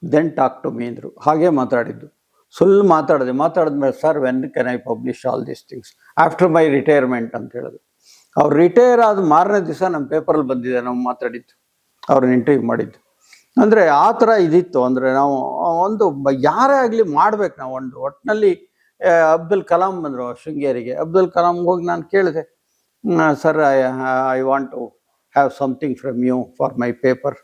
then talk to me ಅಂದರು. ಹಾಗೆ ಮಾತಾಡಿದ್ದು. ಮಾತಾಡಿದ್ಮೇಲೆ sir when can I publish all these things after my retirement ಅಂತ ಹೇಳಿದ್ರು. ಅವ್ರು ರಿಟೈರ್ ಆದ ಮಾರನೇ ದಿವಸ ನಮ್ಮ ಪೇಪರಲ್ಲಿ ಬಂದಿದೆ ನಾವು ಮಾತಾಡಿದ್ದು, ಅವ್ರನ್ನ ಇಂಟರ್ವ್ಯೂ ಮಾಡಿದ್ದು. ಅಂದರೆ ಆ ಥರ ಇದಿತ್ತು. ಅಂದರೆ ನಾವು ಒಂದು ಯಾರೇ ಆಗಲಿ ಮಾಡ್ಬೇಕು ನಾವು ಒಂದು ಒಟ್ಟಿನಲ್ಲಿ. ಅಬ್ದುಲ್ ಕಲಾಂ ಬಂದರು ಶೃಂಗೇರಿಗೆ. ಅಬ್ದುಲ್ ಕಲಾಂಗೆ ಹೋಗಿ ನಾನು ಕೇಳಿದೆ, sir I want to have something from you for my paper.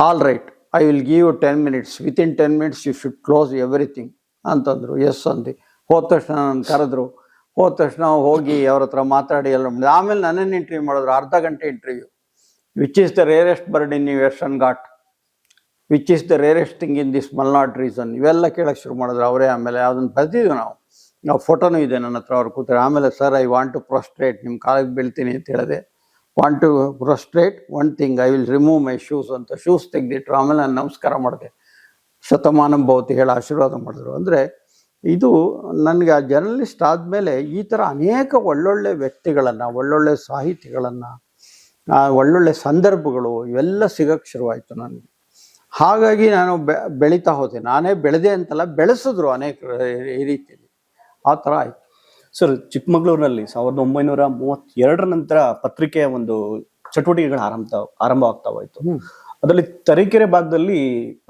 All right, I will give you 10 minutes, within 10 minutes you should close everything ಅಂತಂದರು. ಎಸ್ ಅಂದು ಹೋದ ತಕ್ಷಣ ನಾನು ಕರೆದ್ರು. ಹೋದ ತಕ್ಷಣ ಹೋಗಿ ಅವ್ರ ಹತ್ರ ಮಾತಾಡಿ ಎಲ್ಲ ಮಾಡಿದೆ. ಆಮೇಲೆ ನನ್ನನ್ನು ಇಂಟರ್ವ್ಯೂ ಮಾಡಿದ್ರು, ಅರ್ಧ ಗಂಟೆ interview. Which is the rarest bird in western ghat, which is the rarest thing in this Malnad reason, ಇವೆಲ್ಲ ಕೇಳೋಕ್ಕೆ ಶುರು ಮಾಡಿದ್ರು ಅವರೇ. ಆಮೇಲೆ ಅದನ್ನು ಬರೆದಿದ್ವಿ ನಾವು ಫೋಟೋನೂ ಇದೆ ನನ್ನ ಹತ್ರ ಅವ್ರು ಕೂತಾರೆ. ಆಮೇಲೆ sir I want to prostrate, ನಿಮ್ಮ ಕಾಲಿಗೆ ಬೀಳ್ತೀನಿ ಅಂತ ಹೇಳಿದೆ. Want to prostrate one thing, I will remove my shoes ಅಂತ ಶೂಸ್ ತೆಗೆದಿಟ್ರು. ಆಮೇಲೆ ನಾನು ನಮಸ್ಕಾರ ಮಾಡಿದೆ, ಶತಮಾನಂ ಭವತಿ ಹೇಳಿ ಆಶೀರ್ವಾದ ಮಾಡಿದ್ರು. ಅಂದರೆ ಇದು ನನಗೆ ಆ ಜರ್ನಲಿಸ್ಟ್ ಆದಮೇಲೆ ಈ ಥರ ಅನೇಕ ಒಳ್ಳೊಳ್ಳೆ ವ್ಯಕ್ತಿಗಳನ್ನು, ಒಳ್ಳೊಳ್ಳೆ ಸಾಹಿತಿಗಳನ್ನು, ಒಳ್ಳೊಳ್ಳೆ ಸಂದರ್ಭಗಳು ಇವೆಲ್ಲ ಸಿಗೋಕ್ಕೆ ಶುರುವಾಯಿತು ನನಗೆ. ಹಾಗಾಗಿ ನಾನು ಬೆಳೀತಾ ಹೋದೆ. ನಾನೇ ಬೆಳೆದೆ ಅಂತಲ್ಲ, ಬೆಳೆಸಿದ್ರು ಅನೇಕರು ಈ ರೀತಿಯಲ್ಲಿ. ಆ ಥರ ಆಯಿತು. ಸರ್, ಚಿಕ್ಕಮಗಳೂರಿನಲ್ಲಿ 1932 ನಂತರ ಪತ್ರಿಕೆಯ ಒಂದು ಚಟುವಟಿಕೆಗಳು ಆರಂಭವಾಗ್ತಾ ಹೋಯಿತು. ಅದರಲ್ಲಿ ತರೀಕೆರೆ ಭಾಗದಲ್ಲಿ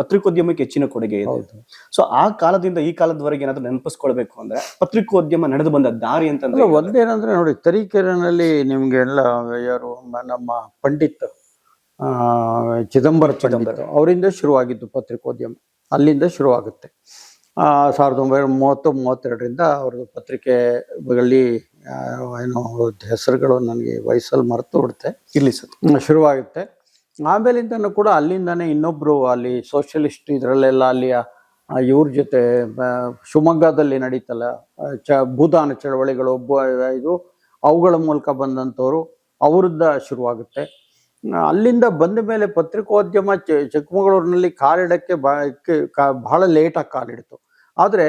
ಪತ್ರಿಕೋದ್ಯಮಕ್ಕೆ ಹೆಚ್ಚಿನ ಕೊಡುಗೆ ಇದೆ. ಸೊ ಆ ಕಾಲದಿಂದ ಈ ಕಾಲದವರೆಗೆ ಏನಾದ್ರು ನೆನಪಿಸ್ಕೊಳ್ಬೇಕು ಅಂದ್ರೆ ಪತ್ರಿಕೋದ್ಯಮ ನಡೆದು ಬಂದ ದಾರಿ ಅಂತಂದ್ರೆ ಒಂದೇನಂದ್ರೆ ನೋಡಿ, ತರೀಕೆರೆನಲ್ಲಿ ನಿಮ್ಗೆ ಎಲ್ಲ ಯಾರು ನಮ್ಮ ಪಂಡಿತ್ ಚಿದಂಬರ ಅವರಿಂದ ಶುರುವಾಗಿದ್ದು ಪತ್ರಿಕೋದ್ಯಮ. ಅಲ್ಲಿಂದ ಶುರುವಾಗುತ್ತೆ. 1932 ಅವ್ರದ್ದು ಪತ್ರಿಕೆಗಳಲ್ಲಿ ಏನೋ ಹೆಸರುಗಳು ನನಗೆ ವಯಸ್ಸಲ್ಲಿ ಮರೆತು ಬಿಡುತ್ತೆ. ಇರಲಿ ಸರ್, ಶುರುವಾಗುತ್ತೆ. ಆಮೇಲಿಂದನೂ ಕೂಡ ಅಲ್ಲಿಂದನೇ ಇನ್ನೊಬ್ರು ಅಲ್ಲಿ ಸೋಷಿಯಲಿಸ್ಟ್ ಇದರಲ್ಲೆಲ್ಲ ಅಲ್ಲಿ ಇವ್ರ ಜೊತೆ ಶಿವಮೊಗ್ಗದಲ್ಲಿ ನಡೀತಲ್ಲ ಭೂದಾನ ಚಳವಳಿಗಳು, ಇದು ಅವುಗಳ ಮೂಲಕ ಬಂದಂಥವ್ರು ಅವರದ್ದ ಶುರುವಾಗುತ್ತೆ. ಅಲ್ಲಿಂದ ಬಂದ ಮೇಲೆ ಪತ್ರಿಕೋದ್ಯಮ ಚಿಕ್ಕಮಗಳೂರಿನಲ್ಲಿ ಕಾಲಿಡಕ್ಕೆ ಬಹಳ ಲೇಟಾಗಿ ಕಾಲಿಡ್ತು. ಆದರೆ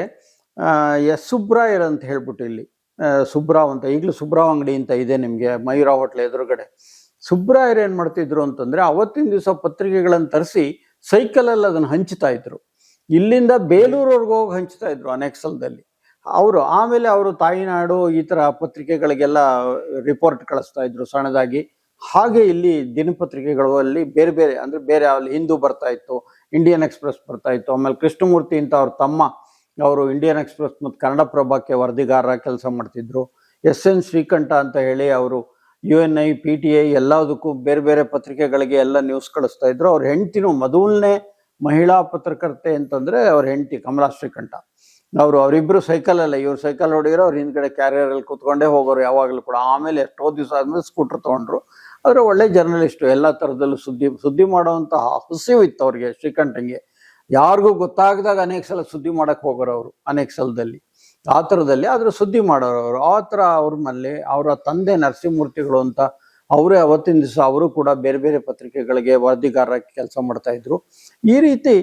ಎಸ್ ಸುಬ್ರಾಯರ್ ಅಂತ ಹೇಳ್ಬಿಟ್ಟು ಇಲ್ಲಿ ಸುಬ್ರಾವ್ ಅಂತ, ಈಗಲೂ ಸುಬ್ರಾವ್ ಅಂಗಡಿ ಅಂತ ಇದೆ ನಿಮಗೆ ಮಯೂರ ಹೋಟ್ಲ್ ಎದುರುಗಡೆ. ಸುಬ್ರಾಯರ್ ಏನು ಮಾಡ್ತಿದ್ರು ಅಂತಂದರೆ ಅವತ್ತಿನ ದಿವಸ ಪತ್ರಿಕೆಗಳನ್ನು ತರಿಸಿ ಸೈಕಲಲ್ಲಿ ಅದನ್ನು ಹಂಚ್ತಾ ಇದ್ರು. ಇಲ್ಲಿಂದ ಬೇಲೂರವ್ರಿಗೆ ಹೋಗಿ ಹಂಚ್ತಾ ಇದ್ರು ಅನೆಕ್ಸಲ್ದಲ್ಲಿ ಅವರು. ಆಮೇಲೆ ಅವರು ತಾಯಿನಾಡು ಈ ಥರ ಪತ್ರಿಕೆಗಳಿಗೆಲ್ಲ ರಿಪೋರ್ಟ್ ಕಳಿಸ್ತಾ ಇದ್ರು ಸಣ್ಣದಾಗಿ. ಹಾಗೆ ಇಲ್ಲಿ ದಿನಪತ್ರಿಕೆಗಳು ಅಲ್ಲಿ ಬೇರೆ ಬೇರೆ ಅಂದರೆ ಬೇರೆ ಅಲ್ಲಿ ಹಿಂದೂ ಬರ್ತಾ ಇತ್ತು, ಇಂಡಿಯನ್ ಎಕ್ಸ್ಪ್ರೆಸ್ ಬರ್ತಾ ಇತ್ತು. ಆಮೇಲೆ ಕೃಷ್ಣಮೂರ್ತಿ ಅಂತ ಅವ್ರ ತಮ್ಮ, ಅವರು ಇಂಡಿಯನ್ ಎಕ್ಸ್ಪ್ರೆಸ್ ಮತ್ತು ಕನ್ನಡಪ್ರಭಕ್ಕೆ ವರದಿಗಾರ ಕೆಲಸ ಮಾಡ್ತಿದ್ರು. SN ಶ್ರೀಕಂಠ ಅಂತ ಹೇಳಿ ಅವರು UNI PTI ಎಲ್ಲದಕ್ಕೂ ಬೇರೆ ಬೇರೆ ಪತ್ರಿಕೆಗಳಿಗೆ ಎಲ್ಲ ನ್ಯೂಸ್ ಕಳಿಸ್ತಾ ಇದ್ರು. ಅವ್ರ ಹೆಂಡ್ತಿನೂ ಮೊದಲನೇ ಮಹಿಳಾ ಪತ್ರಕರ್ತೆ ಅಂತಂದರೆ ಅವ್ರ ಹೆಂಡ್ತಿ ಕಮಲಾ ಶ್ರೀಕಂಠ. ಅವರಿಬ್ಬರು ಸೈಕಲಲ್ಲ, ಇವ್ರು ಸೈಕಲ್ ಹೊಡಿರೋ, ಅವ್ರ ಹಿಂದ್ಗಡೆ ಕ್ಯಾರಿಯರಲ್ಲಿ ಕೂತ್ಕೊಂಡೇ ಹೋಗೋರು ಯಾವಾಗಲೂ ಕೂಡ. ಆಮೇಲೆ ಎಷ್ಟೋ ದಿವಸ ಆದ್ಮೇಲೆ ಸ್ಕೂಟರ್ ತೊಗೊಂಡ್ರು. ಆದರೆ ಒಳ್ಳೆ ಜರ್ನಲಿಸ್ಟು, ಎಲ್ಲ ಥರದಲ್ಲೂ ಸುದ್ದಿ ಮಾಡೋವಂತಹ ಹಸಿವು ಇತ್ತು ಅವ್ರಿಗೆ ಶ್ರೀಕಂಠಂಗೆ. ಯಾರಿಗೂ ಗೊತ್ತಾಗದಾಗ ಅನೇಕ ಸಲ ಸುದ್ದಿ ಮಾಡಕ್ಕೆ ಹೋಗೋರು ಅವರು ಅನೇಕಸಲದಲ್ಲಿ, ಆ ಥರದಲ್ಲಿ. ಆದರೂ ಸುದ್ದಿ ಮಾಡೋರು ಅವರು. ಆ ಥರ ಅವ್ರ ಮೇಲೆ ಅವರ ತಂದೆ ನರಸಿಂಹಮೂರ್ತಿಗಳು ಅಂತ ಅವರೇ ಅವತ್ತಿನ ದಿವಸ ಅವರು ಕೂಡ ಬೇರೆ ಬೇರೆ ಪತ್ರಿಕೆಗಳಿಗೆ ವರದಿಗಾರರಾಗಿ ಕೆಲಸ ಮಾಡ್ತಾ ಇದ್ರು. ಈ ರೀತಿ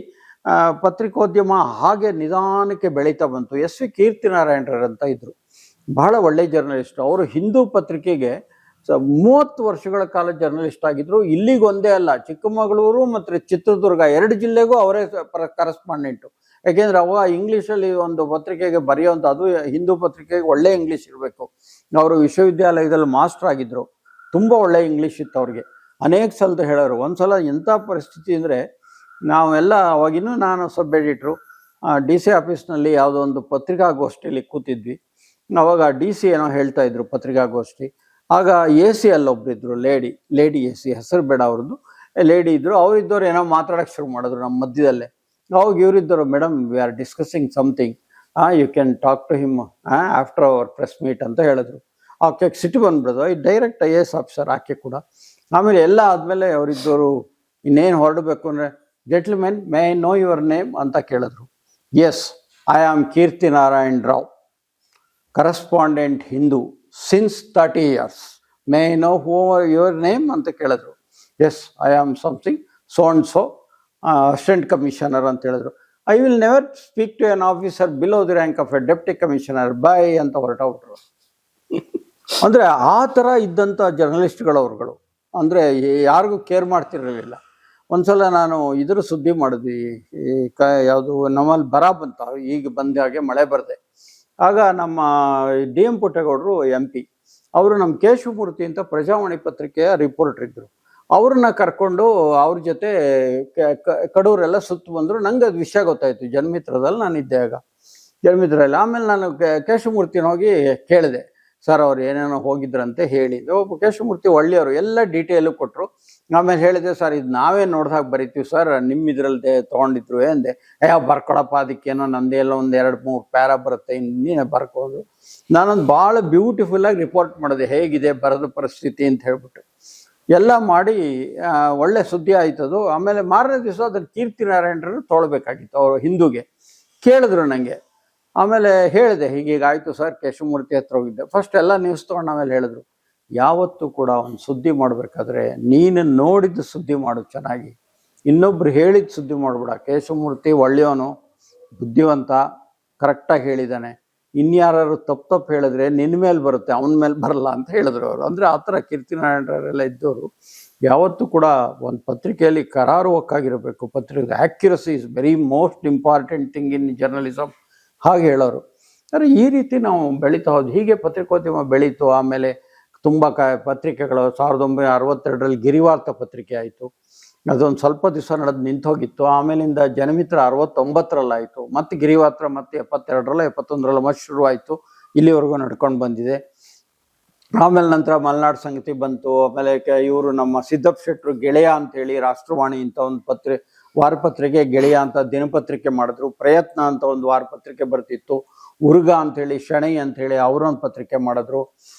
ಪತ್ರಿಕೋದ್ಯಮ ಹಾಗೆ ನಿಧಾನಕ್ಕೆ ಬೆಳೀತಾ ಬಂತು. SV ಕೀರ್ತಿನಾರಾಯಣರು ಅಂತ ಇದ್ರು, ಬಹಳ ಒಳ್ಳೆ ಜರ್ನಲಿಸ್ಟ್. ಅವರು ಹಿಂದೂ ಪತ್ರಿಕೆಗೆ 30 ವರ್ಷಗಳ ಕಾಲ ಜರ್ನಲಿಸ್ಟ್ ಆಗಿದ್ರು. ಇಲ್ಲಿಗೊಂದೇ ಅಲ್ಲ, ಚಿಕ್ಕಮಗಳೂರು ಮತ್ತು ಚಿತ್ರದುರ್ಗ 2 ಜಿಲ್ಲೆಗೂ ಅವರೇ ಕರೆಸ್ಪಾಂಡೆಂಟು. ಯಾಕೆಂದ್ರೆ ಅವಾಗ ಇಂಗ್ಲೀಷಲ್ಲಿ ಒಂದು ಪತ್ರಿಕೆಗೆ ಬರೆಯೋಂಥ, ಅದು ಹಿಂದೂ ಪತ್ರಿಕೆಗೆ ಒಳ್ಳೆ ಇಂಗ್ಲೀಷ್ ಇರಬೇಕು. ಅವರು ವಿಶ್ವವಿದ್ಯಾಲಯದಲ್ಲಿ ಮಾಸ್ಟರ್ ಆಗಿದ್ರು, ತುಂಬ ಒಳ್ಳೆ ಇಂಗ್ಲೀಷ್ ಇತ್ತು ಅವ್ರಿಗೆ. ಅನೇಕ ಸಲದ ಹೇಳೋರು. ಒಂದ್ಸಲ ಎಂಥ ಪರಿಸ್ಥಿತಿ ಅಂದರೆ, ನಾವೆಲ್ಲ ಅವಾಗಿನ್ನೂ ನಾನು ಸಬ್ ಎಡಿಟ್ರು DC ಆಫೀಸ್ನಲ್ಲಿ ಯಾವುದೋ ಒಂದು ಪತ್ರಿಕಾಗೋಷ್ಠಿಯಲ್ಲಿ ಕೂತಿದ್ವಿ. ಅವಾಗ DC ಏನೋ ಹೇಳ್ತಾ ಇದ್ರು ಪತ್ರಿಕಾಗೋಷ್ಠಿ. ಆಗ AC ಅಲ್ಲೊಬ್ರಿದ್ರು, ಲೇಡಿ AC, ಹೆಸರು ಬೇಡ ಅವ್ರದ್ದು, ಲೇಡಿ ಇದ್ರು. ಅವರಿದ್ದವ್ರು ಏನೋ ಮಾತಾಡೋಕ್ಕೆ ಶುರು ಮಾಡಿದ್ರು ನಮ್ಮ ಮಧ್ಯದಲ್ಲೇ. ಅವಾಗ ಇವರಿದ್ದರು, madam we are discussing something, you can talk to him after our press meet ಅಂತ ಹೇಳಿದ್ರು. ಆಕೆ ಸಿಟ್ಟು ಬಂದ್ಬಿಡೋದು, ಡೈರೆಕ್ಟ್ IAS ಆಫೀಸರ್ ಆಕೆ ಕೂಡ. ಆಮೇಲೆ ಎಲ್ಲ ಆದಮೇಲೆ ಅವರಿದ್ದವರು ಇನ್ನೇನು ಹೊರಡಬೇಕು ಅಂದರೆ, gentlemen may I know your name ಅಂತ ಕೇಳಿದ್ರು. Yes, I am Keerthi Narayan Rao, correspondent Hindu since 30 years. May I know who your name ಅಂತ ಕೇಳಿದ್ರು. Yes, I am something so and so, assistant commissioner ಅಂತ ಹೇಳಿದ್ರು. I will never speak to an officer below the rank of a deputy commissioner, bye ಅಂತ ಹೊರಟವ್ರು. ಅಂದರೆ ಆ ಥರ ಇದ್ದಂಥ ಜರ್ನಲಿಸ್ಟ್ಗಳು ಅವ್ರುಗಳು. ಅಂದರೆ ಯಾರಿಗೂ ಕೇರ್ ಮಾಡ್ತಿರಲಿಲ್ಲ. ಒಂದ್ಸಲ ನಾನು ಇದ್ರ ಸುದ್ದಿ ಮಾಡಿದ್ವಿ, ಯಾವುದು ನಮ್ಮಲ್ಲಿ ಬರ ಬಂತ, ಈಗ ಬಂದ ಹಾಗೆ ಮಳೆ ಬರದೆ. ಆಗ ನಮ್ಮ DM ಪುಟ್ಟೇಗೌಡರು MP, ಅವರು ನಮ್ಮ ಕೇಶವಮೂರ್ತಿ ಅಂತ ಪ್ರಜಾವಾಣಿ ಪತ್ರಿಕೆಯ ರಿಪೋರ್ಟರ್ ಇದ್ದರು. ಅವ್ರನ್ನ ಕರ್ಕೊಂಡು ಅವ್ರ ಜೊತೆ ಕಡೂರೆಲ್ಲ ಸುತ್ತು ಬಂದರು. ನಂಗೆ ಅದು ವಿಷಯ ಗೊತ್ತಾಯಿತು, ಜನಮಿತ್ರದಲ್ಲಿ ನಾನಿದ್ದೆ ಆಗ, ಜನಮಿತ್ರದಲ್ಲಿ. ಆಮೇಲೆ ನಾನು ಕೇಶವಮೂರ್ತಿನ ಹೋಗಿ ಕೇಳಿದೆ, ಸರ್ ಅವ್ರು ಏನೇನೋ ಹೋಗಿದ್ರಂತೆ ಹೇಳಿ. ಒಬ್ಬ ಕೇಶವಮೂರ್ತಿ ಒಳ್ಳೆಯವರು, ಎಲ್ಲ ಡೀಟೇಲು ಕೊಟ್ಟರು. ಆಮೇಲೆ ಹೇಳಿದೆ, ಸರ್ ಇದು ನಾವೇ ನೋಡ್ದಾಗ ಬರಿತೀವಿ ಸರ್, ನಿಮ್ಮ ಇದರಲ್ಲದೆ ತೊಗೊಂಡಿದ್ರು ಅಂದೆ. ಬರ್ಕೊಳಪ್ಪ, ಅದಕ್ಕೇನೋ ನಮ್ಮದೆಲ್ಲ ಒಂದು 2-3 ಪ್ಯಾರಾ ಬರುತ್ತೆ, ಇನ್ನೇನೆ ಬರ್ಕೋದು. ನಾನೊಂದು ಭಾಳ ಬ್ಯೂಟಿಫುಲ್ಲಾಗಿ ರಿಪೋರ್ಟ್ ಮಾಡಿದೆ, ಹೇಗಿದೆ ಬರದ ಪರಿಸ್ಥಿತಿ ಅಂತ ಹೇಳ್ಬಿಟ್ಟು. ಎಲ್ಲ ಮಾಡಿ ಒಳ್ಳೆ ಸುದ್ದಿ ಆಯ್ತದು. ಆಮೇಲೆ ಮಾರನೇ ದಿವಸ ಅದನ್ನು ಕೀರ್ತಿನಾರಾಯಣರನ್ನು ತೊಗೊಳ್ಬೇಕಾಗಿತ್ತು. ಅವರು ಹಿಂದೂಗೆ ಕೇಳಿದ್ರು ನನಗೆ. ಆಮೇಲೆ ಹೇಳಿದೆ, ಹೀಗೀಗಾಯಿತು ಸರ್, ಕೇಶವಮೂರ್ತಿ ಹತ್ರ ಹೋಗಿದ್ದೆ. ಫಸ್ಟ್ ಎಲ್ಲ ನ್ಯೂಸ್ ತೊಗೊಂಡು ಆಮೇಲೆ ಹೇಳಿದ್ರು, ಯಾವತ್ತೂ ಕೂಡ ಒಂದು ಸುದ್ದಿ ಮಾಡಬೇಕಾದ್ರೆ ನೀನು ನೋಡಿದ್ದು ಸುದ್ದಿ ಮಾಡು ಚೆನ್ನಾಗಿ, ಇನ್ನೊಬ್ರು ಹೇಳಿದ ಸುದ್ದಿ ಮಾಡ್ಬೇಡ. ಕೇಶವಮೂರ್ತಿ ಒಳ್ಳೆಯವನು, ಬುದ್ಧಿವಂತ, ಕರೆಕ್ಟಾಗಿ ಹೇಳಿದ್ದಾನೆ. ಇನ್ಯಾರು ತಪ್ಪು ಹೇಳಿದ್ರೆ ನಿನ್ನ ಮೇಲೆ ಬರುತ್ತೆ, ಅವನ ಮೇಲೆ ಬರಲ್ಲ ಅಂತ ಹೇಳಿದ್ರು ಅವರು. ಅಂದರೆ ಆ ಥರ ಕೀರ್ತಿನಾರಾಯಣರೆಲ್ಲ ಇದ್ದವರು. ಯಾವತ್ತೂ ಕೂಡ ಒಂದು ಪತ್ರಿಕೆಯಲ್ಲಿ ಕರಾರುವಕ್ಕಾಗಿರಬೇಕು. ಪತ್ರಿಕೆ accuracy is very most important thing in journalism, ಹಾಗೆ ಹೇಳೋರು. ಅಂದರೆ ಈ ರೀತಿ ನಾವು ಬೆಳೀತಾ ಹೋದ್ವಿ. ಹೀಗೆ ಪತ್ರಿಕೋದ್ಯಮ ಬೆಳೀತು. ಆಮೇಲೆ ತುಂಬ ಪತ್ರಿಕೆಗಳು 1962ರಲ್ಲಿ ಗಿರಿವಾರ್ತ ಪತ್ರಿಕೆ ಆಯಿತು. ಅದೊಂದು ಸ್ವಲ್ಪ ದಿವಸ ನಡೆದು ನಿಂತೋಗಿತ್ತು. ಆಮೇಲಿಂದ ಜನಮಿತ್ರ 69ರಲ್ಲಾಯಿತು. ಮತ್ತು ಗಿರಿವಾರ್ತ ಮತ್ತು 72ರಲ್ಲೋ 71ರಲ್ಲೋ ಮತ್ತೆ ಶುರುವಾಯಿತು. ಇಲ್ಲಿವರೆಗೂ ನಡ್ಕೊಂಡು ಬಂದಿದೆ. ಆಮೇಲೆ ನಂತರ ಮಲೆನಾಡು ಸಂಗತಿ ಬಂತು. ಆಮೇಲೆ ಇವರು ನಮ್ಮ ಸಿದ್ದಪ್ಪ ಶೆಟ್ಟರು ಗೆಳೆಯ ಅಂತೇಳಿ ರಾಷ್ಟ್ರವಾಣಿ ಅಂತ ಒಂದು ವಾರಪತ್ರಿಕೆ, ಗೆಳೆಯ ಅಂತ ದಿನಪತ್ರಿಕೆ ಮಾಡಿದ್ರು. ಪ್ರಯತ್ನ ಅಂತ ಒಂದು ವಾರಪತ್ರಿಕೆ ಬರ್ತಿತ್ತು. ಉರ್ಗ ಅಂಥೇಳಿ, ಶಣೈ ಅಂಥೇಳಿ ಅವರೊಂದು ಪತ್ರಿಕೆ ಮಾಡಿದ್ರು.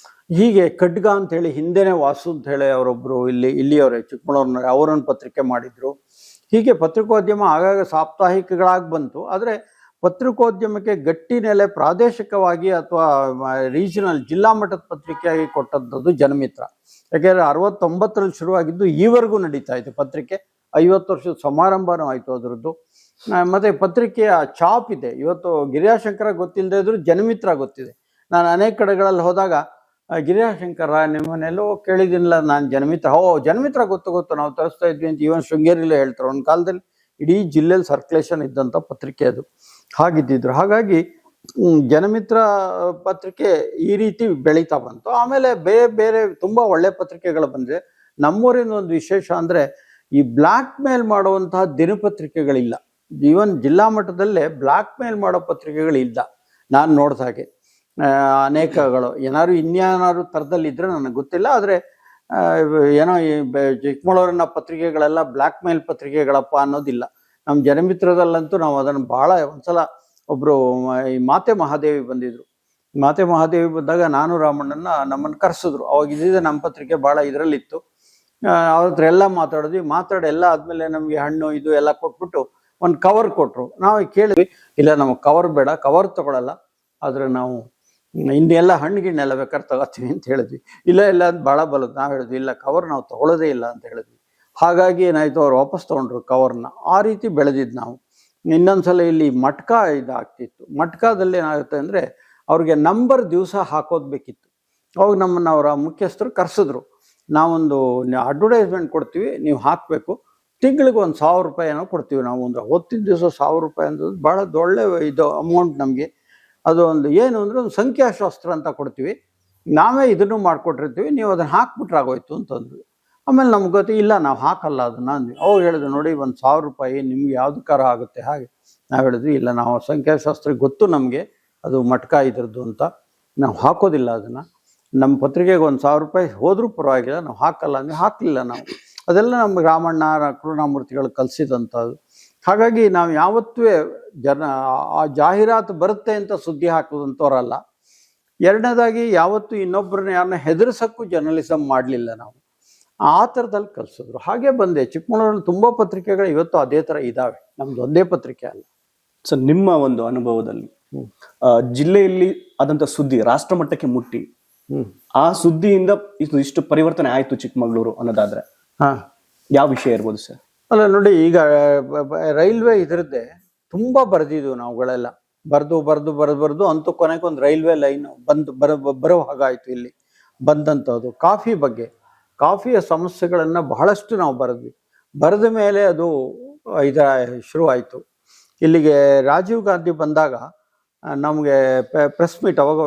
ಹೀಗೆ ಖಡ್ಗ ಅಂಥೇಳಿ ಹಿಂದೆನೇ ವಾಸು ಅಂಥೇಳಿ ಅವರೊಬ್ಬರು ಇಲ್ಲಿಯವರೇ ಚಿಕ್ಕಮಗಳೂರಿನ, ಅವರೊಂದು ಪತ್ರಿಕೆ ಮಾಡಿದ್ರು. ಹೀಗೆ ಪತ್ರಿಕೋದ್ಯಮ ಆಗಾಗ ಸಾಪ್ತಾಹಿಕಗಳಾಗಿ ಬಂತು. ಆದರೆ ಪತ್ರಿಕೋದ್ಯಮಕ್ಕೆ ಗಟ್ಟಿ ನೆಲೆ ಪ್ರಾದೇಶಿಕವಾಗಿ ಅಥವಾ ರೀಜನಲ್ ಜಿಲ್ಲಾ ಮಟ್ಟದ ಪತ್ರಿಕೆಯಾಗಿ ಕೊಟ್ಟದ್ದು ಜನಮಿತ್ರ. ಯಾಕೆಂದರೆ 69ರಲ್ಲಿ ಶುರುವಾಗಿದ್ದು ಈವರೆಗೂ ನಡೀತಾ ಇದೆ ಪತ್ರಿಕೆ. 50 ವರ್ಷದ ಸಮಾರಂಭನೂ ಆಯಿತು ಅದರದ್ದು. ಮತ್ತು ಪತ್ರಿಕೆಯ ಚಾಪ್ ಇದೆ. ಇವತ್ತು ಗಿರಿಯಾಶಂಕರ ಗೊತ್ತಿಲ್ಲದೆ ಇದ್ರೂ ಜನಮಿತ್ರ ಗೊತ್ತಿದೆ. ನಾನು ಅನೇಕ ಕಡೆಗಳಲ್ಲಿ ಹೋದಾಗ ಗಿರಿಯಾಶಂಕರ ನಿಮ್ಮನ್ನೆಲ್ಲೋ ಕೇಳಿದ್ದೀನಿಲ್ಲ, ನಾನು ಜನಮಿತ್ರ. ಜನಮಿತ್ರ ಗೊತ್ತು ನಾವು ತರಿಸ್ತಾ ಇದ್ವಿ ಅಂತ ಈವನ್ ಶೃಂಗೇರಿಲೇ ಹೇಳ್ತಾರೆ. ಒಂದು ಕಾಲದಲ್ಲಿ ಇಡೀ ಜಿಲ್ಲೆಯಲ್ಲಿ ಸರ್ಕ್ಯುಲೇಷನ್ ಇದ್ದಂಥ ಪತ್ರಿಕೆ ಅದು, ಹಾಗಿದ್ದಿದ್ರು. ಹಾಗಾಗಿ ಜನಮಿತ್ರ ಪತ್ರಿಕೆ ಈ ರೀತಿ ಬೆಳೀತಾ ಬಂತು. ಆಮೇಲೆ ಬೇರೆ ಬೇರೆ ತುಂಬ ಒಳ್ಳೆ ಪತ್ರಿಕೆಗಳು ಬಂದಿದೆ. ನಮ್ಮೂರಿನ ಒಂದು ವಿಶೇಷ ಅಂದರೆ ಈ ಬ್ಲ್ಯಾಕ್ ಮೇಲ್ ಮಾಡುವಂತಹ ದಿನಪತ್ರಿಕೆಗಳಿಲ್ಲ. ಈವನ್ ಜಿಲ್ಲಾ ಮಟ್ಟದಲ್ಲೇ ಬ್ಲ್ಯಾಕ್ ಮೇಲ್ ಮಾಡೋ ಪತ್ರಿಕೆಗಳಿಲ್ಲ ನಾನು ನೋಡಿದ ಹಾಗೆ. ಅನೇಕಗಳು ಇನ್ಯಾರು ಥರದಲ್ಲಿ ಇದ್ರೆ ನನಗೆ ಗೊತ್ತಿಲ್ಲ. ಆದರೆ ಏನೋ ಈ ಚಿಕ್ಕಮಗಳೂರಿನ ಪತ್ರಿಕೆಗಳೆಲ್ಲ ಬ್ಲ್ಯಾಕ್ ಮೇಲ್ ಪತ್ರಿಕೆಗಳಪ್ಪ ಅನ್ನೋದಿಲ್ಲ. ನಮ್ಮ ಜನಮಿತ್ರದಲ್ಲಂತೂ ನಾವು ಅದನ್ನು ಭಾಳ ಒಂದ್ಸಲ ಒಬ್ಬರು ಈ ಮಾತೆ ಮಹಾದೇವಿ ಬಂದಿದ್ರು. ಮಾತೆ ಮಹಾದೇವಿ ಬಂದಾಗ ನಾನು ರಾಮಣ್ಣನ ನಮ್ಮನ್ನು ಕರೆಸಿದ್ರು. ಅವಾಗ ಇದ್ದಿದ್ದೆ ನಮ್ಮ ಪತ್ರಿಕೆ ಭಾಳ ಇದರಲ್ಲಿತ್ತು. ಅವ್ರ ಹತ್ರ ಎಲ್ಲ ಮಾತಾಡಿ ಎಲ್ಲ ಆದಮೇಲೆ ನಮಗೆ ಹಣ್ಣು ಇದು ಎಲ್ಲ ಕೊಟ್ಬಿಟ್ಟು ಒಂದು ಕವರ್ ಕೊಟ್ಟರು. ನಾವು ಕೇಳಿದ್ವಿ, ಇಲ್ಲ ನಮಗೆ ಕವರ್ ಬೇಡ, ಕವರ್ ತಗೊಳ್ಳಲ್ಲ, ಆದರೆ ನಾವು ಇನ್ನೆಲ್ಲ ಹಣ್ಣುಗಿಣ್ಣೆಲ್ಲ ಬೇಕಾದ್ರೆ ತಗೋತೀವಿ ಅಂತ ಹೇಳಿದ್ವಿ. ಇಲ್ಲ ಅಂತ ಭಾಳ ಬಲದ್ದು. ನಾವು ಹೇಳಿದ್ವಿ ಇಲ್ಲ, ಕವರ್ ನಾವು ತಗೊಳ್ಳೋದೇ ಇಲ್ಲ ಅಂತ ಹೇಳಿದ್ವಿ. ಹಾಗಾಗಿ ಏನಾಯಿತು, ಅವ್ರು ವಾಪಸ್ ತೊಗೊಂಡ್ರು ಕವರ್ನ. ಆ ರೀತಿ ಬೆಳೆದಿದ್ದು ನಾವು. ಇನ್ನೊಂದ್ಸಲ ಇಲ್ಲಿ ಮಟ್ಕ ಇದಾಗ್ತಿತ್ತು. ಮಟ್ಕದಲ್ಲಿ ಏನಾಗುತ್ತೆ ಅಂದರೆ ಅವ್ರಿಗೆ ನಂಬರ್ ದಿವಸ ಹಾಕೋದು ಬೇಕಿತ್ತು. ಅವಾಗ ನಮ್ಮನ್ನು ಅವರ ಮುಖ್ಯಸ್ಥರು ಕರೆಸಿದ್ರು. ನಾವೊಂದು ಅಡ್ವರ್ಟೈಸ್ಮೆಂಟ್ ಕೊಡ್ತೀವಿ, ನೀವು ಹಾಕಬೇಕು, ತಿಂಗಳಿಗೆ ಒಂದು 1000 ರೂಪಾಯಿ ಏನೋ ಕೊಡ್ತೀವಿ ನಾವು. ಒಂದು ಹೊತ್ತಿನ ದಿವಸ 1000 ರೂಪಾಯಿ ಅಂದದ್ದು ಭಾಳ ಒಳ್ಳೆ ಇದು ಅಮೌಂಟ್ ನಮಗೆ. ಅದು ಒಂದು ಏನು ಅಂದರೆ ಒಂದು ಸಂಖ್ಯಾಶಾಸ್ತ್ರ ಅಂತ ಕೊಡ್ತೀವಿ, ನಾವೇ ಇದನ್ನು ಮಾಡಿಕೊಟ್ಟಿರ್ತೀವಿ, ನೀವು ಅದನ್ನು ಹಾಕ್ಬಿಟ್ರೆ ಆಗೋಯ್ತು ಅಂತಂದ್ವಿ. ಆಮೇಲೆ ನಮ್ಗೆ ಗೊತ್ತಿ ಇಲ್ಲ, ನಾವು ಹಾಕಲ್ಲ ಅದನ್ನು ಅಂದ್ವಿ. ಅವ್ರು ಹೇಳಿದ್ರು, ನೋಡಿ ಒಂದು 1000 ರೂಪಾಯಿ ನಿಮ್ಗೆ ಯಾವ್ದಕ್ಕಾರ ಆಗುತ್ತೆ. ಹಾಗೆ ನಾವು ಹೇಳಿದ್ವಿ, ಇಲ್ಲ ನಾವು ಸಂಖ್ಯಾಶಾಸ್ತ್ರ ಗೊತ್ತು ನಮಗೆ, ಅದು ಮಟ್ಕ ಇದ್ರದ್ದು ಅಂತ, ನಾವು ಹಾಕೋದಿಲ್ಲ ಅದನ್ನು. ನಮ್ಮ ಪತ್ರಿಕೆಗೆ ಒಂದು 1000 ರೂಪಾಯಿ ಹೋದರೂ ಪರವಾಗಿಲ್ಲ, ನಾವು ಹಾಕಲ್ಲ ಅಂದರೆ ಹಾಕಲಿಲ್ಲ ನಾವು. ಅದೆಲ್ಲ ನಮ್ಮ ರಾಮಣ್ಣ ಕರುಣಾಮೂರ್ತಿಗಳು ಕಲಿಸಿದಂಥದ್ದು. ಹಾಗಾಗಿ ನಾವು ಯಾವತ್ತೂ ಆ ಜಾಹೀರಾತು ಬರುತ್ತೆ ಅಂತ ಸುದ್ದಿ ಹಾಕೋದಂಥವ್ರಲ್ಲ. ಎರಡನೇದಾಗಿ ಯಾವತ್ತೂ ಇನ್ನೊಬ್ಬರನ್ನ ಯಾರನ್ನ ಹೆದರ್ಸೋಕ್ಕೂ ಜರ್ನಲಿಸಮ್ ಮಾಡಲಿಲ್ಲ ನಾವು. ಆ ಥರದಲ್ಲಿ ಕಲಿಸಿದ್ರು. ಹಾಗೆ ಬಂದೆ. ಚಿಕ್ಕಮಗಳೂರಲ್ಲಿ ತುಂಬ ಪತ್ರಿಕೆಗಳು ಇವತ್ತು ಅದೇ ಥರ ಇದ್ದಾವೆ, ನಮ್ದು ಒಂದೇ ಪತ್ರಿಕೆ ಅಲ್ಲ. ಸೊ ನಿಮ್ಮ ಒಂದು ಅನುಭವದಲ್ಲಿ ಜಿಲ್ಲೆಯಲ್ಲಿ ಆದಂಥ ಸುದ್ದಿ ರಾಷ್ಟ್ರ ಮಟ್ಟಕ್ಕೆ ಮುಟ್ಟಿ ಆ ಸುದ್ದಿಯಿಂದ ಇಷ್ಟು ಪರಿವರ್ತನೆ ಆಯಿತು ಚಿಕ್ಕಮಗಳೂರು ಅನ್ನೋದಾದ್ರೆ ಯಾವ ವಿಷಯ ಇರ್ಬೋದು ಸರ್? ಅಲ್ಲ ನೋಡಿ, ಈಗ ರೈಲ್ವೆ ಇದರದ್ದೇ ತುಂಬ ಬರೆದಿದ್ವು ನಾವುಗಳೆಲ್ಲ. ಬರೆದು ಅಂತೂ ಕೊನೆಗೆ ಒಂದು ರೈಲ್ವೆ ಲೈನ್ ಬರೋ ಹಾಗಾಯಿತು ಇಲ್ಲಿ ಬಂದಂಥದ್ದು. ಕಾಫಿಯ ಸಮಸ್ಯೆಗಳನ್ನು ಬಹಳಷ್ಟು ನಾವು ಬರೆದ ಮೇಲೆ ಅದು ಶುರುವಾಯಿತು. ಇಲ್ಲಿಗೆ ರಾಜೀವ್ ಗಾಂಧಿ ಬಂದಾಗ ನಮಗೆ ಪ್ರೆಸ್ ಮೀಟ್, ಅವಾಗ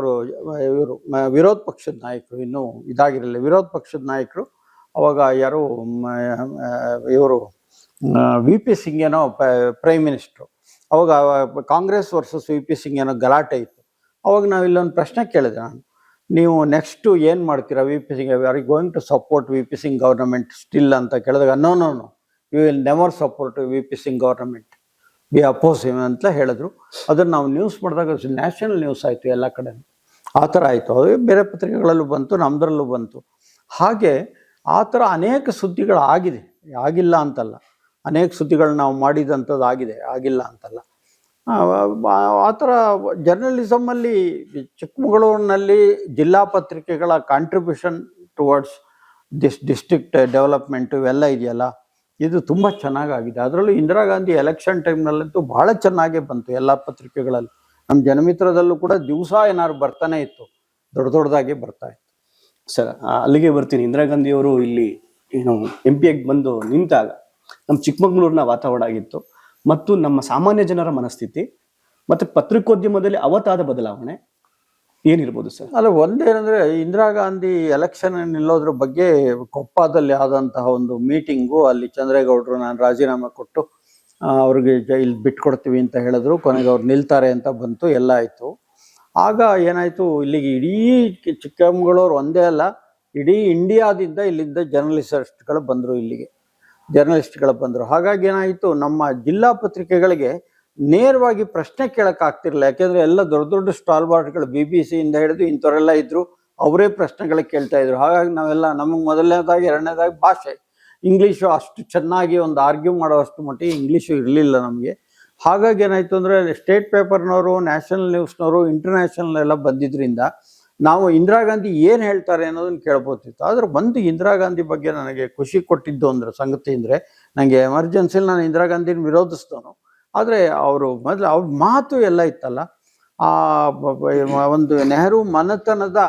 ಇವರು ವಿರೋಧ ಪಕ್ಷದ ನಾಯಕರು, ಇನ್ನೂ ಇದಾಗಿರಲಿಲ್ಲ, ವಿರೋಧ ಪಕ್ಷದ ನಾಯಕರು. ಅವಾಗ ಯಾರು ಇವರು VP ಸಿಂಗ್ ಏನೋ ಪ್ರೈಮ್ ಮಿನಿಸ್ಟ್ರು. ಅವಾಗ ಕಾಂಗ್ರೆಸ್ ವರ್ಸಸ್ VP ಸಿಂಗ್ ಏನೋ ಗಲಾಟೆ ಇತ್ತು. ಅವಾಗ ನಾವು ಇಲ್ಲೊಂದು ಪ್ರಶ್ನೆ ಕೇಳಿದೆ ನಾನು, ನೀವು ನೆಕ್ಸ್ಟು ಏನು ಮಾಡ್ತೀರಾ VP Singh, are you going to support VP Singh government still ಅಂತ ಕೇಳಿದಾಗ, no you will never support VP Singh government, we oppose him ಅಂತ ಹೇಳಿದ್ರು. ಅದನ್ನು ನಾವು ನ್ಯೂಸ್ ಮಾಡಿದಾಗ ನ್ಯಾಷನಲ್ ನ್ಯೂಸ್ ಆಯಿತು ಎಲ್ಲ ಕಡೆ. ಆ ಥರ ಆಯಿತು. ಅದು ಬೇರೆ ಪತ್ರಿಕೆಗಳಲ್ಲೂ ಬಂತು, ನಮ್ಮದ್ರಲ್ಲೂ ಬಂತು. ಹಾಗೆ ಆ ಥರ ಅನೇಕ ಸುದ್ದಿಗಳು ಆಗಿದೆ, ಆಗಿಲ್ಲ ಅಂತಲ್ಲ. ಅನೇಕ ಸುದ್ದಿಗಳು ನಾವು ಮಾಡಿದಂಥದ್ದು ಆಗಿದೆ, ಆಗಿಲ್ಲ ಅಂತಲ್ಲ. ಆ ಥರ ಜರ್ನಲಿಸಮಲ್ಲಿ ಚಿಕ್ಕಮಗಳೂರಿನಲ್ಲಿ ಜಿಲ್ಲಾ ಪತ್ರಿಕೆಗಳ ಕಾಂಟ್ರಿಬ್ಯೂಷನ್ ಟುವರ್ಡ್ಸ್ ಡಿಸ್ಟ್ರಿಕ್ಟ್ ಡೆವಲಪ್ಮೆಂಟು ಇವೆಲ್ಲ ಇದೆಯಲ್ಲ, ಇದು ತುಂಬ ಚೆನ್ನಾಗಾಗಿದೆ. ಅದರಲ್ಲೂ ಇಂದಿರಾ ಗಾಂಧಿ ಎಲೆಕ್ಷನ್ ಟೈಮ್ನಲ್ಲಂತೂ ಭಾಳ ಚೆನ್ನಾಗೇ ಬಂತು ಎಲ್ಲ ಪತ್ರಿಕೆಗಳಲ್ಲಿ. ನಮ್ಮ ಜನಮಿತ್ರದಲ್ಲೂ ಕೂಡ ದಿವಸ ಏನಾದ್ರು ಬರ್ತಾನೆ ಇತ್ತು, ದೊಡ್ಡದಾಗಿ ಬರ್ತಾ ಇತ್ತು. ಸರ್ ಅಲ್ಲಿಗೆ ಬರ್ತೀನಿ. ಇಂದಿರಾ ಗಾಂಧಿಯವರು ಇಲ್ಲಿ MP ಆಗಿ ಬಂದು ನಿಂತಾಗ ನಮ್ಮ ಚಿಕ್ಕಮಗಳೂರಿನ ವಾತಾವರಣ ಆಗಿತ್ತು, ಮತ್ತು ನಮ್ಮ ಸಾಮಾನ್ಯ ಜನರ ಮನಸ್ಥಿತಿ ಮತ್ತು ಪತ್ರಿಕೋದ್ಯಮದಲ್ಲಿ ಅವತ್ತಾದ ಬದಲಾವಣೆ ಏನಿರ್ಬೋದು ಸರ್? ಅಲ್ಲ, ಒಂದೇನಂದರೆ ಇಂದಿರಾ ಗಾಂಧಿ ಎಲೆಕ್ಷನ್ ನಿಲ್ಲೋದ್ರ ಬಗ್ಗೆ ಕೊಪ್ಪದಲ್ಲಿ ಆದಂತಹ ಒಂದು ಮೀಟಿಂಗು, ಅಲ್ಲಿ ಚಂದ್ರೇಗೌಡರು ನಾನು ರಾಜೀನಾಮೆ ಕೊಟ್ಟು ಅವ್ರಿಗೆ ಇಲ್ಲಿ ಬಿಟ್ಕೊಡ್ತೀವಿ ಅಂತ ಹೇಳಿದ್ರು. ಕೊನೆಗೆ ಅವ್ರು ನಿಲ್ತಾರೆ ಅಂತ ಬಂತು, ಎಲ್ಲ ಆಯಿತು. ಆಗ ಏನಾಯಿತು, ಇಲ್ಲಿಗೆ ಇಡೀ ಚಿಕ್ಕಮಗಳೂರು ಒಂದೇ ಅಲ್ಲ, ಇಡೀ ಇಂಡಿಯಾದಿಂದ ಇಲ್ಲಿಂದ ಜರ್ನಲಿಸ್ಟ್ಗಳು ಬಂದರು. ಹಾಗಾಗಿ ಏನಾಯಿತು, ನಮ್ಮ ಜಿಲ್ಲಾ ಪತ್ರಿಕೆಗಳಿಗೆ ನೇರವಾಗಿ ಪ್ರಶ್ನೆ ಕೇಳೋಕ್ಕಾಗ್ತಿರಲಿಲ್ಲ. ಯಾಕೆಂದರೆ ಎಲ್ಲ ದೊಡ್ಡ ಸ್ಟಾಲ್ವಾರ್ಟ್ಗಳು BBC ಇಂದ ಹಿಡಿದು ಇಂಥವರೆಲ್ಲ ಇದ್ದರು, ಅವರೇ ಪ್ರಶ್ನೆಗಳಿಗೆ ಕೇಳ್ತಾ ಇದ್ರು. ಹಾಗಾಗಿ ನಾವೆಲ್ಲ ನಮಗೆ ಮೊದಲನೇದಾಗಿ ಎರಡನೇದಾಗಿ ಭಾಷೆ ಇಂಗ್ಲೀಷು ಅಷ್ಟು ಚೆನ್ನಾಗಿ ಒಂದು ಆರ್ಗ್ಯೂ ಮಾಡೋವಷ್ಟು ಮಟ್ಟಿಗೆ ಇಂಗ್ಲೀಷು ಇರಲಿಲ್ಲ ನಮಗೆ. ಹಾಗಾಗಿ ಏನಾಯ್ತು ಅಂದರೆ ಸ್ಟೇಟ್ ಪೇಪರ್ನವರು, ನ್ಯಾಷನಲ್ ನ್ಯೂಸ್ನವರು, ಇಂಟರ್ನ್ಯಾಷನಲ್ ಎಲ್ಲ ಬಂದಿದ್ದರಿಂದ ನಾವು ಇಂದಿರಾ ಗಾಂಧಿ ಏನು ಹೇಳ್ತಾರೆ ಅನ್ನೋದನ್ನು ಕೇಳ್ಬೋತಿತ್ತು. ಆದರೆ ಒಂದು ಇಂದಿರಾ ಗಾಂಧಿ ಬಗ್ಗೆ ನನಗೆ ಖುಷಿ ಕೊಟ್ಟಿದ್ದು ಅಂದ್ರೆ ಸಂಗತಿ ಅಂದರೆ, ನನಗೆ ಎಮರ್ಜೆನ್ಸಿಲಿ ನಾನು ಇಂದಿರಾ ಗಾಂಧಿನ ವಿರೋಧಿಸ್ದವನು, ಆದರೆ ಅವರು ಮೊದಲು ಅವ್ರ ಮಾತು ಎಲ್ಲ ಇತ್ತಲ್ಲ, ಆ ಒಂದು ನೆಹರು ಮನೆತನದ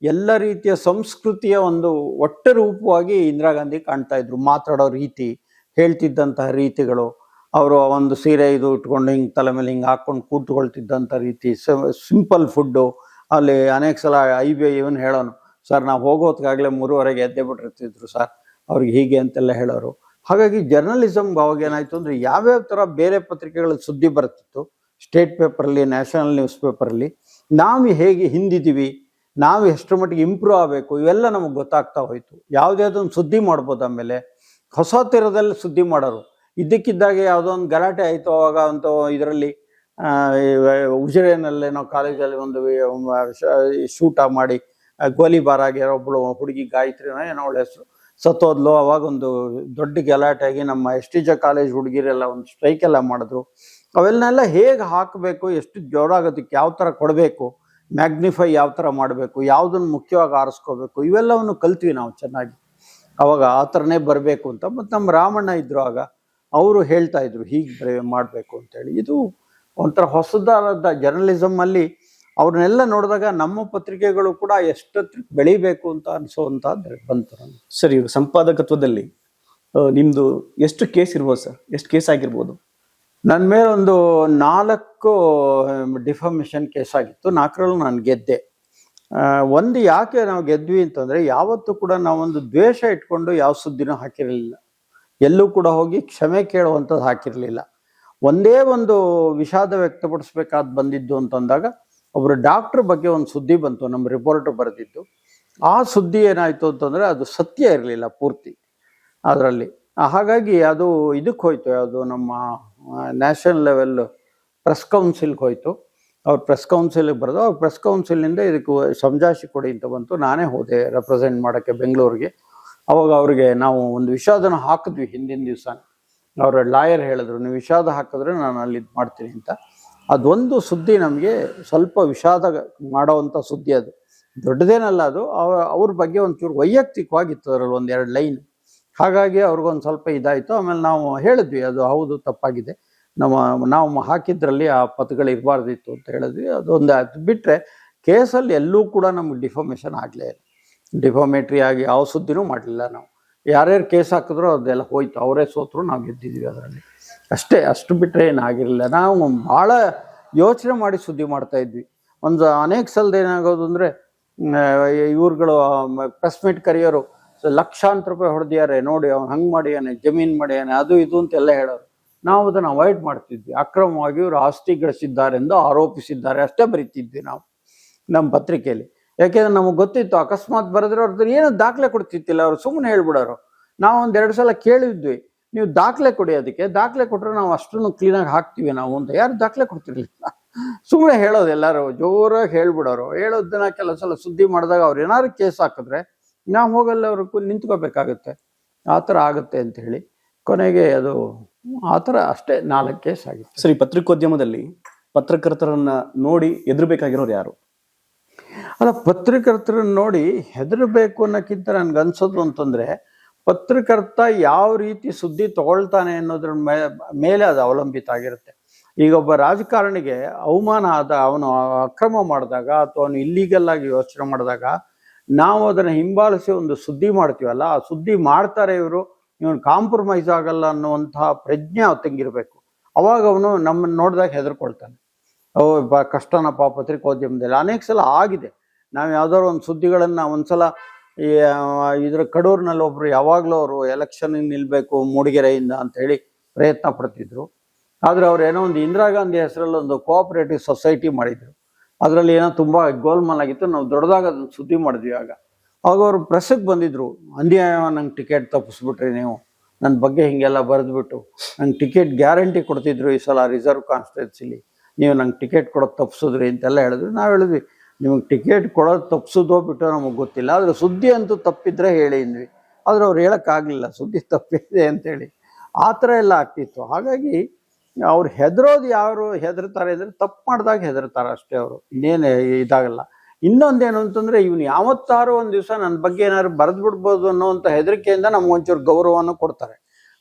ಎಲ್ಲ ರೀತಿಯ ಸಂಸ್ಕೃತಿಯ ಒಂದು ಒಟ್ಟು ರೂಪವಾಗಿ ಇಂದಿರಾ ಗಾಂಧಿ ಕಾಣ್ತಾ ಇದ್ರು. ಮಾತಾಡೋ ರೀತಿ, ಹೇಳ್ತಿದ್ದಂತಹ ರೀತಿಗಳು, ಅವರು ಒಂದು ಸೀರೆ ಇದು ಇಟ್ಕೊಂಡು ಹಿಂಗೆ ತಲೆ ಮೇಲೆ ಹಿಂಗೆ ಹಾಕ್ಕೊಂಡು ಕೂತ್ಕೊಳ್ತಿದ್ದಂಥ ರೀತಿ, ಸಿಂಪಲ್ ಫುಡ್ಡು. ಅಲ್ಲಿ ಅನೇಕ ಸಲ ಇವನು ಹೇಳೋನು, ಸರ್ ನಾವು ಹೋಗೋತ್ಗಾಗಲೇ 3:30 ಎದ್ದೇ ಬಿಟ್ಟಿರ್ತಿದ್ರು ಸರ್, ಅವ್ರಿಗೆ ಹೀಗೆ ಅಂತೆಲ್ಲ ಹೇಳೋರು. ಹಾಗಾಗಿ ಜರ್ನಲಿಸಮ್ ಅವಾಗ ಏನಾಯ್ತು ಅಂದರೆ, ಯಾವ್ಯಾವ ಥರ ಬೇರೆ ಪತ್ರಿಕೆಗಳ ಸುದ್ದಿ ಬರ್ತಿತ್ತು, ಸ್ಟೇಟ್ ಪೇಪರಲ್ಲಿ, ನ್ಯಾಷನಲ್ ನ್ಯೂಸ್ ಪೇಪರಲ್ಲಿ ನಾವು ಹೇಗೆ ಹಿಂದಿದ್ದೀವಿ, ನಾವು ಎಷ್ಟರ ಮಟ್ಟಿಗೆ ಇಂಪ್ರೂವ್ ಆಗಬೇಕು, ಇವೆಲ್ಲ ನಮಗೆ ಗೊತ್ತಾಗ್ತಾ ಹೋಯಿತು. ಯಾವುದಾದೊಂದು ಸುದ್ದಿ ಮಾಡ್ಬೋದು. ಆಮೇಲೆ ಹೊಸ ತೀರದಲ್ಲಿ ಸುದ್ದಿ ಮಾಡೋರು, ಇದ್ದಕ್ಕಿದ್ದಾಗೆ ಯಾವುದೋ ಒಂದು ಗಲಾಟೆ ಆಯಿತು ಅವಾಗ ಅಂತ ಇದರಲ್ಲಿ ಉಜಿರೆನಲ್ಲೇ ನಾವು ಕಾಲೇಜಲ್ಲಿ ಒಂದು ಶೂಟ ಮಾಡಿ ಗೋಲಿಬಾರ್ ಆಗಿರೋ ಒಬ್ಬಳು ಹುಡುಗಿ ಗಾಯತ್ರಿನ ಏನೋ ಅವಳ ಹೆಸರು ಸತ್ತೋದ್ಲು. ಅವಾಗ ಒಂದು ದೊಡ್ಡ ಗಲಾಟೆ ಆಗಿ ನಮ್ಮ ಎಸ್ಟಿಜೆ ಕಾಲೇಜ್ ಹುಡುಗಿರೆಲ್ಲ ಒಂದು ಸ್ಟ್ರೈಕ್ ಎಲ್ಲ ಮಾಡಿದ್ರು. ಅವೆಲ್ಲನೆಲ್ಲ ಹೇಗೆ ಹಾಕಬೇಕು, ಎಷ್ಟು ಜೋರಾಗೋದಕ್ಕೆ ಯಾವ ಥರ ಕೊಡಬೇಕು, ಮ್ಯಾಗ್ನಿಫೈ ಯಾವ ಥರ ಮಾಡಬೇಕು, ಯಾವುದನ್ನು ಮುಖ್ಯವಾಗಿ ಆರಿಸ್ಕೋಬೇಕು, ಇವೆಲ್ಲವನ್ನು ಕಲ್ತ್ವಿ ನಾವು ಚೆನ್ನಾಗಿ. ಅವಾಗ ಆ ಥರನೇ ಬರಬೇಕು ಅಂತ. ಮತ್ತು ನಮ್ಮ ರಾಮಣ್ಣ ಇದ್ರು ಆಗ, ಅವರು ಹೇಳ್ತಾ ಇದ್ರು ಹೀಗೆ ಮಾಡಬೇಕು ಅಂತೇಳಿ. ಇದು ಒಂಥರ ಹೊಸದಾದ ಜರ್ನಲಿಸಮಲ್ಲಿ ಅವ್ರನ್ನೆಲ್ಲ ನೋಡಿದಾಗ ನಮ್ಮ ಪತ್ರಿಕೆಗಳು ಕೂಡ ಎಷ್ಟೊತ್ತು ಬೆಳಿಬೇಕು ಅಂತ ಅನಿಸೋವಂಥದ್ದು ಬಂತು ನನಗೆ. ಸರ್, ಇವರು ಸಂಪಾದಕತ್ವದಲ್ಲಿ ನಿಮ್ಮದು ಎಷ್ಟು ಕೇಸ್ ಇರ್ಬೋದು ಸರ್? ಎಷ್ಟು ಕೇಸ್ ಆಗಿರ್ಬೋದು? ನನ್ನ ಮೇಲೆ ಒಂದು 4 ಡಿಫಾಮೇಷನ್ ಕೇಸ್ ಆಗಿತ್ತು. 4ರಲ್ಲೂ ನಾನು ಗೆದ್ದೆ. ಒಂದು ಯಾಕೆ ನಾವು ಗೆದ್ವಿ ಅಂತಂದರೆ, ಯಾವತ್ತೂ ಕೂಡ ನಾವೊಂದು ದ್ವೇಷ ಇಟ್ಕೊಂಡು ಯಾವ ಸುದ್ದಿನೂ ಹಾಕಿರಲಿಲ್ಲ, ಎಲ್ಲೂ ಕೂಡ ಹೋಗಿ ಕ್ಷಮೆ ಕೇಳುವಂಥದ್ದು ಹಾಕಿರಲಿಲ್ಲ. ಒಂದೇ ಒಂದು ವಿಷಾದ ವ್ಯಕ್ತಪಡಿಸ್ಬೇಕಾದ ಬಂದಿದ್ದು ಅಂತಂದಾಗ, ಒಬ್ಬರು ಡಾಕ್ಟ್ರ್ ಬಗ್ಗೆ ಒಂದು ಸುದ್ದಿ ಬಂತು, ನಮ್ಮ ರಿಪೋರ್ಟರ್ ಬರೆದಿದ್ದು. ಆ ಸುದ್ದಿ ಏನಾಯಿತು ಅಂತಂದರೆ, ಅದು ಸತ್ಯ ಇರಲಿಲ್ಲ ಪೂರ್ತಿ ಅದರಲ್ಲಿ. ಹಾಗಾಗಿ ಅದು ಇದಕ್ಕೆ ಹೋಯ್ತು, ಯಾವುದು ನಮ್ಮ ನ್ಯಾಷನಲ್ ಲೆವೆಲ್ ಪ್ರೆಸ್ ಕೌನ್ಸಿಲ್ಗೆ ಹೋಯ್ತು. ಅವ್ರು ಪ್ರೆಸ್ ಕೌನ್ಸಿಲಿಗೆ ಬರೆದು, ಅವ್ರು ಪ್ರೆಸ್ ಕೌನ್ಸಿಲಿಂದ ಇದಕ್ಕೆ ಸಮಜಾಯಿಷಿ ಕೊಡಿ ಅಂತ ಬಂತು. ನಾನೇ ಹೋದೆ ರೆಪ್ರೆಸೆಂಟ್ ಮಾಡೋಕ್ಕೆ ಬೆಂಗಳೂರಿಗೆ. ಅವಾಗ ಅವ್ರಿಗೆ ನಾವು ಒಂದು ವಿಷಾದನ ಹಾಕಿದ್ವಿ ಹಿಂದಿನ ದಿವಸ. ಅವರ ಲಾಯರ್ ಹೇಳಿದ್ರು, ನೀವು ವಿಷಾದ ಹಾಕಿದ್ರೆ ನಾನು ಅಲ್ಲಿ ಇದು ಮಾಡ್ತೀನಿ ಅಂತ. ಅದೊಂದು ಸುದ್ದಿ ನಮಗೆ ಸ್ವಲ್ಪ ವಿಷಾದ ಮಾಡೋವಂಥ ಸುದ್ದಿ. ಅದು ದೊಡ್ಡದೇನಲ್ಲ, ಅದು ಅವ್ರ ಬಗ್ಗೆ ಒಂಚೂರು ವೈಯಕ್ತಿಕವಾಗಿತ್ತು ಅದರಲ್ಲಿ 1-2 ಲೈನ್. ಹಾಗಾಗಿ ಅವ್ರಿಗೊಂದು ಸ್ವಲ್ಪ ಇದಾಯಿತು. ಆಮೇಲೆ ನಾವು ಹೇಳಿದ್ವಿ, ಅದು ಹೌದು ತಪ್ಪಾಗಿದೆ, ನಾವು ಹಾಕಿದ್ರಲ್ಲಿ ಆ ಪದಗಳು ಇರಬಾರ್ದಿತ್ತು ಅಂತ ಹೇಳಿದ್ವಿ. ಅದೊಂದು ಅದು ಬಿಟ್ಟರೆ ಕೇಸಲ್ಲಿ ಎಲ್ಲೂ ಕೂಡ ನಮಗೆ ಡಿಫಾಮೇಷನ್ ಆಗಲೇ ಇಲ್ಲ. ಡಿಫಾಮೇಟ್ರಿ ಆಗಿ ಯಾವ ಸುದ್ದಿನೂ ಮಾಡಲಿಲ್ಲ ನಾವು. ಯಾರ್ಯಾರು ಕೇಸ್ ಹಾಕಿದ್ರೋ ಅದೆಲ್ಲ ಹೋಯ್ತು, ಅವರೇ ಸೋತರು, ನಾವು ಗೆದ್ದಿದ್ವಿ ಅದರಲ್ಲಿ ಅಷ್ಟೇ. ಅಷ್ಟು ಬಿಟ್ಟರೆ ಏನಾಗಿರಲಿಲ್ಲ. ನಾವು ಭಾಳ ಯೋಚನೆ ಮಾಡಿ ಸುದ್ದಿ ಮಾಡ್ತಾಯಿದ್ವಿ. ಒಂದು ಅನೇಕ ಸಲದ ಏನಾಗೋದು ಅಂದರೆ, ಇವ್ರುಗಳು ಪ್ರೆಸ್ ಮೀಟ್ ಕರೆಯೋರು, ಲಕ್ಷಾಂತರ ರೂಪಾಯಿ ಹೊಡೆದಿದ್ದಾರೆ ನೋಡಿ, ಅವ್ನು ಹಂಗೆ ಮಾಡಿಯಾನೆ, ಜಮೀನು ಮಾಡಿಯಾನೆ, ಅದು ಇದು ಅಂತೆಲ್ಲ ಹೇಳೋರು. ನಾವು ಅದನ್ನು ಅವಾಯ್ಡ್ ಮಾಡ್ತಿದ್ವಿ. ಅಕ್ರಮವಾಗಿ ಇವರು ಆಸ್ತಿ ಗಳಿಸಿದ್ದಾರೆಂದು ಆರೋಪಿಸಿದ್ದಾರೆ ಅಷ್ಟೇ ಬರೀತಿದ್ವಿ ನಾವು ನಮ್ಮ ಪತ್ರಿಕೆಯಲ್ಲಿ. ಯಾಕೆಂದ್ರೆ ನಮಗೆ ಗೊತ್ತಿತ್ತು, ಅಕಸ್ಮಾತ್ ಬರೆದ್ರೆ ಅವ್ರದ್ದು ಏನು ದಾಖಲೆ ಕೊಡ್ತಿತ್ತಿಲ್ಲ, ಅವ್ರು ಸುಮ್ಮನೆ ಹೇಳ್ಬಿಡೋರು. ನಾವು 1-2 ಸಲ ಕೇಳಿದ್ವಿ, ನೀವು ದಾಖಲೆ ಕೊಡಿ, ಅದಕ್ಕೆ ದಾಖಲೆ ಕೊಟ್ಟರೆ ನಾವು ಅಷ್ಟನ್ನು ಕ್ಲೀನಾಗಿ ಹಾಕ್ತೀವಿ ನಾವು ಅಂತ. ಯಾರು ದಾಖಲೆ ಕೊಡ್ತಿರ್ಲಿಲ್ಲ, ಸುಮ್ಮನೆ ಹೇಳೋದು, ಎಲ್ಲರೂ ಜೋರಾಗಿ ಹೇಳ್ಬಿಡೋರು. ಹೇಳೋದನ್ನ ಕೆಲವು ಸಲ ಸುದ್ದಿ ಮಾಡಿದಾಗ ಅವ್ರು ಏನಾದ್ರು ಕೇಸ್ ಹಾಕಿದ್ರೆ ನಾವು ಹೋಗಲ್ಲ, ಅವ್ರಿಗೆ ನಿಂತ್ಕೋಬೇಕಾಗತ್ತೆ. ಆ ಥರ ಆಗುತ್ತೆ ಅಂತ ಹೇಳಿ ಕೊನೆಗೆ ಅದು ಆ ಥರ ಅಷ್ಟೇ 4 ಕೇಸ್ ಆಗಿತ್ತು. ಸರಿ, ಪತ್ರಿಕೋದ್ಯಮದಲ್ಲಿ ಪತ್ರಕರ್ತರನ್ನ ನೋಡಿ ಹೆದರ್ಬೇಕಾಗಿರೋರು ಯಾರು? ಅಲ್ಲ, ಪತ್ರಕರ್ತರನ್ನ ನೋಡಿ ಹೆದರಬೇಕು ಅನ್ನೋಕ್ಕಿಂತ ನನ್ಗನ್ಸೋದು ಅಂತಂದರೆ, ಪತ್ರಕರ್ತ ಯಾವ ರೀತಿ ಸುದ್ದಿ ತಗೊಳ್ತಾನೆ ಅನ್ನೋದ್ರ ಮೇಲೆ ಅದು ಅವಲಂಬಿತ ಆಗಿರುತ್ತೆ. ಈಗ ಒಬ್ಬ ರಾಜಕಾರಣಿಗೆ ಅವಮಾನ ಆದ, ಅವನು ಅಕ್ರಮ ಮಾಡಿದಾಗ ಅಥವಾ ಅವನು ಇಲ್ಲೀಗಲ್ ಆಗಿ ಯೋಚನೆ ಮಾಡಿದಾಗ ನಾವು ಅದನ್ನು ಹಿಂಬಾಲಿಸಿ ಒಂದು ಸುದ್ದಿ ಮಾಡ್ತೀವಲ್ಲ, ಆ ಸುದ್ದಿ ಮಾಡ್ತಾರೆ ಇವರು, ಇವನು ಕಾಂಪ್ರಮೈಸ್ ಆಗಲ್ಲ ಅನ್ನುವಂತಹ ಪ್ರಜ್ಞೆ ಅವತ್ತಂಗಿರಬೇಕು. ಅವಾಗ ಅವನು ನಮ್ಮನ್ನು ನೋಡಿದಾಗ ಹೆದರ್ಕೊಳ್ತಾನೆ. ಕಷ್ಟನಪ್ಪ ಪತ್ರಿಕೋದ್ಯಮದಲ್ಲಿ. ಅನೇಕ ಸಲ ಆಗಿದೆ. ನಾವು ಯಾವ್ದಾದ್ರು ಒಂದು ಸುದ್ದಿಗಳನ್ನು ಒಂದ್ಸಲ ಇದ್ರ ಕಡೂರಿನಲ್ಲಿ ಒಬ್ರು ಯಾವಾಗಲೂ ಅವರು ಎಲೆಕ್ಷನ್ಗೆ ನಿಲ್ಲಬೇಕು ಮೂಡಿಗೆರೆಯಿಂದ ಅಂತ ಹೇಳಿ ಪ್ರಯತ್ನ ಪಡ್ತಿದ್ರು. ಆದರೆ ಅವ್ರು ಏನೋ ಒಂದು ಇಂದಿರಾ ಗಾಂಧಿ ಹೆಸರಲ್ಲಿ ಒಂದು ಕೋಆಪರೇಟಿವ್ ಸೊಸೈಟಿ ಮಾಡಿದ್ರು. ಅದರಲ್ಲಿ ಏನೋ ತುಂಬ ಗೋಲ್ಮಾಲ್ ಆಗಿತ್ತು. ನಾವು ದೊಡ್ಡದಾಗ ಅದನ್ನು ಸುದ್ದಿ ಮಾಡಿದ್ವಿ. ಆಗ ಅವರು ಪ್ರೆಸ್ಸಿಗೆ ಬಂದಿದ್ರು, ಅನ್ಯಾಯ, ನಂಗೆ ಟಿಕೆಟ್ ತಪ್ಪಿಸ್ಬಿಟ್ರಿ ನೀವು, ನನ್ನ ಬಗ್ಗೆ ಹೀಗೆಲ್ಲ ಬರೆದ್ಬಿಟ್ಟು ನಂಗೆ ಟಿಕೆಟ್ ಗ್ಯಾರಂಟಿ ಕೊಡ್ತಿದ್ರು ಈ ಸಲ ರಿಸರ್ವ್ ಕಾನ್ಸ್ಟಿಟ್ಯೂನ್ಸಿಲಿ, ನೀವು ನಂಗೆ ಟಿಕೆಟ್ ಕೊಡೋದು ತಪ್ಪಿಸಿದ್ರಿ ಅಂತೆಲ್ಲ ಹೇಳಿದ್ವಿ. ನಾವು ಹೇಳಿದ್ವಿ, ನಿಮಗೆ ಟಿಕೆಟ್ ಕೊಡೋದು ತಪ್ಪಿಸೋದೋ ಬಿಟ್ಟೋ ನಮಗೆ ಗೊತ್ತಿಲ್ಲ, ಆದರೆ ಸುದ್ದಿ ಅಂತೂ ತಪ್ಪಿದ್ರೆ ಹೇಳಿದ್ವಿ. ಆದರೆ ಅವ್ರು ಹೇಳೋಕ್ಕಾಗಲಿಲ್ಲ ಸುದ್ದಿ ತಪ್ಪಿದೆ ಅಂತೇಳಿ. ಆ ಥರ ಎಲ್ಲ ಆಗ್ತಿತ್ತು. ಹಾಗಾಗಿ ಅವ್ರು ಹೆದರೋದು ಯಾರು ಹೆದರ್ತಾರೆ ಅಂದರೆ ತಪ್ಪು ಮಾಡಿದಾಗ ಹೆದರ್ತಾರೆ ಅಷ್ಟೇ. ಅವರು ಇನ್ನೇನು ಇದಾಗಲ್ಲ. ಇನ್ನೊಂದೇನು ಅಂತಂದರೆ ಇವನು ಯಾವತ್ತಾರು ಒಂದು ದಿವಸ ನನ್ನ ಬಗ್ಗೆ ಏನಾದ್ರು ಬರೆದು ಬಿಡ್ಬೋದು ಅನ್ನೋವಂಥ ಹೆದರಿಕೆಯಿಂದ ನಮ್ಗೊಂಚೂರು ಗೌರವವನ್ನು ಕೊಡ್ತಾರೆ.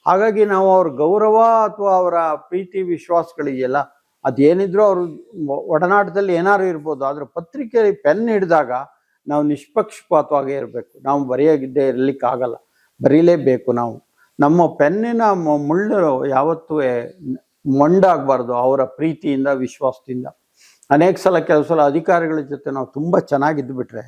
ಹಾಗಾಗಿ ನಾವು ಅವ್ರ ಗೌರವ ಅಥವಾ ಅವರ ಪ್ರೀತಿ ವಿಶ್ವಾಸಗಳಿದೆಯಲ್ಲ, ಅದೇನಿದ್ರು ಅವ್ರ ಒಡನಾಟದಲ್ಲಿ ಏನಾದ್ರು ಇರ್ಬೋದು. ಆದರೆ ಪತ್ರಿಕೆಯಲ್ಲಿ ಪೆನ್ ಹಿಡಿದಾಗ ನಾವು ನಿಷ್ಪಕ್ಷಪಾತವಾಗೇ ಇರಬೇಕು. ನಾವು ಬರೆಯೋಗಿದ್ದೇ ಇರಲಿಕ್ಕಾಗಲ್ಲ, ಬರೀಲೇಬೇಕು ನಾವು. ನಮ್ಮ ಪೆನ್ನಿನ ಮುಳ್ಳು ಯಾವತ್ತೂ ಮೊಂಡಾಗಬಾರ್ದು ಅವರ ಪ್ರೀತಿಯಿಂದ ವಿಶ್ವಾಸದಿಂದ. ಅನೇಕ ಸಲ ಕೆಲವು ಸಲ ಅಧಿಕಾರಿಗಳ ಜೊತೆ ನಾವು ತುಂಬ ಚೆನ್ನಾಗಿದ್ದು ಬಿಟ್ರೆ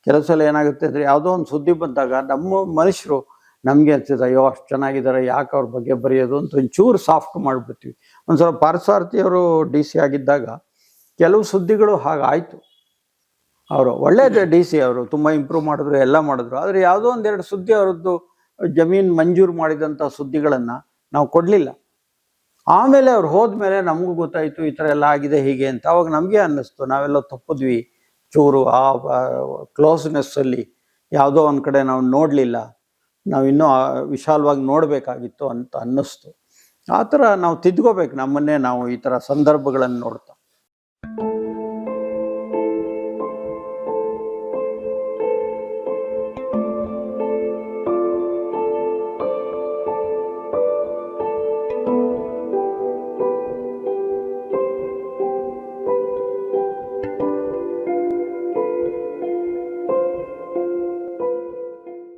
ಕೆಲವು ಸಲ ಏನಾಗುತ್ತೆ ಅಂದರೆ ಯಾವುದೋ ಒಂದು ಸುದ್ದಿ ಬಂದಾಗ ನಮ್ಮ ಮನುಷ್ಯರು ನಮಗೆ ಅನ್ಸುತ್ತೆ, ಅಯ್ಯೋ ಅಷ್ಟು ಚೆನ್ನಾಗಿದ್ದಾರೆ, ಯಾಕೆ ಅವ್ರ ಬಗ್ಗೆ ಬರೆಯೋದು ಅಂತ ಒಂಚೂರು ಸಾಫ್ಟ್ ಮಾಡಿಬಿಡ್ತೀವಿ. ಒಂದ್ಸಲ ಪಾರ್ಥಸಾರಥಿಯವರು DC ಆಗಿದ್ದಾಗ ಕೆಲವು ಸುದ್ದಿಗಳು ಹಾಗಾಯಿತು. ಅವರು ಒಳ್ಳೆಯದೇ DC ಅವರು ತುಂಬ ಇಂಪ್ರೂವ್ ಮಾಡಿದ್ರು, ಎಲ್ಲ ಮಾಡಿದ್ರು. ಆದರೆ ಯಾವುದೋ ಒಂದೆರಡು ಸುದ್ದಿ ಅವರದ್ದು ಜಮೀನು ಮಂಜೂರು ಮಾಡಿದಂಥ ಸುದ್ದಿಗಳನ್ನು ನಾವು ಕೊಡಲಿಲ್ಲ. ಆಮೇಲೆ ಅವ್ರು ಹೋದ್ಮೇಲೆ ನಮಗೂ ಗೊತ್ತಾಯಿತು ಈ ಥರ ಎಲ್ಲ ಆಗಿದೆ ಹೀಗೆ ಅಂತ. ಅವಾಗ ನಮಗೆ ಅನ್ನಿಸ್ತು ನಾವೆಲ್ಲ ತಪ್ಪಿದ್ವಿ ಚೂರು, ಆ ಕ್ಲೋಸ್ನೆಸ್ಸಲ್ಲಿ ಯಾವುದೋ ಒಂದು ಕಡೆ ನಾವು ನೋಡಲಿಲ್ಲ, ನಾವು ಇನ್ನೂ ವಿಶಾಲವಾಗಿ ನೋಡಬೇಕಾಗಿತ್ತು ಅಂತ ಅನ್ನಿಸ್ತು. ಆ ಥರ ನಾವು ತಿದ್ಕೋಬೇಕು ನಮ್ಮನ್ನೇ ನಾವು ಈ ಥರ ಸಂದರ್ಭಗಳನ್ನು ನೋಡ್ತಾ.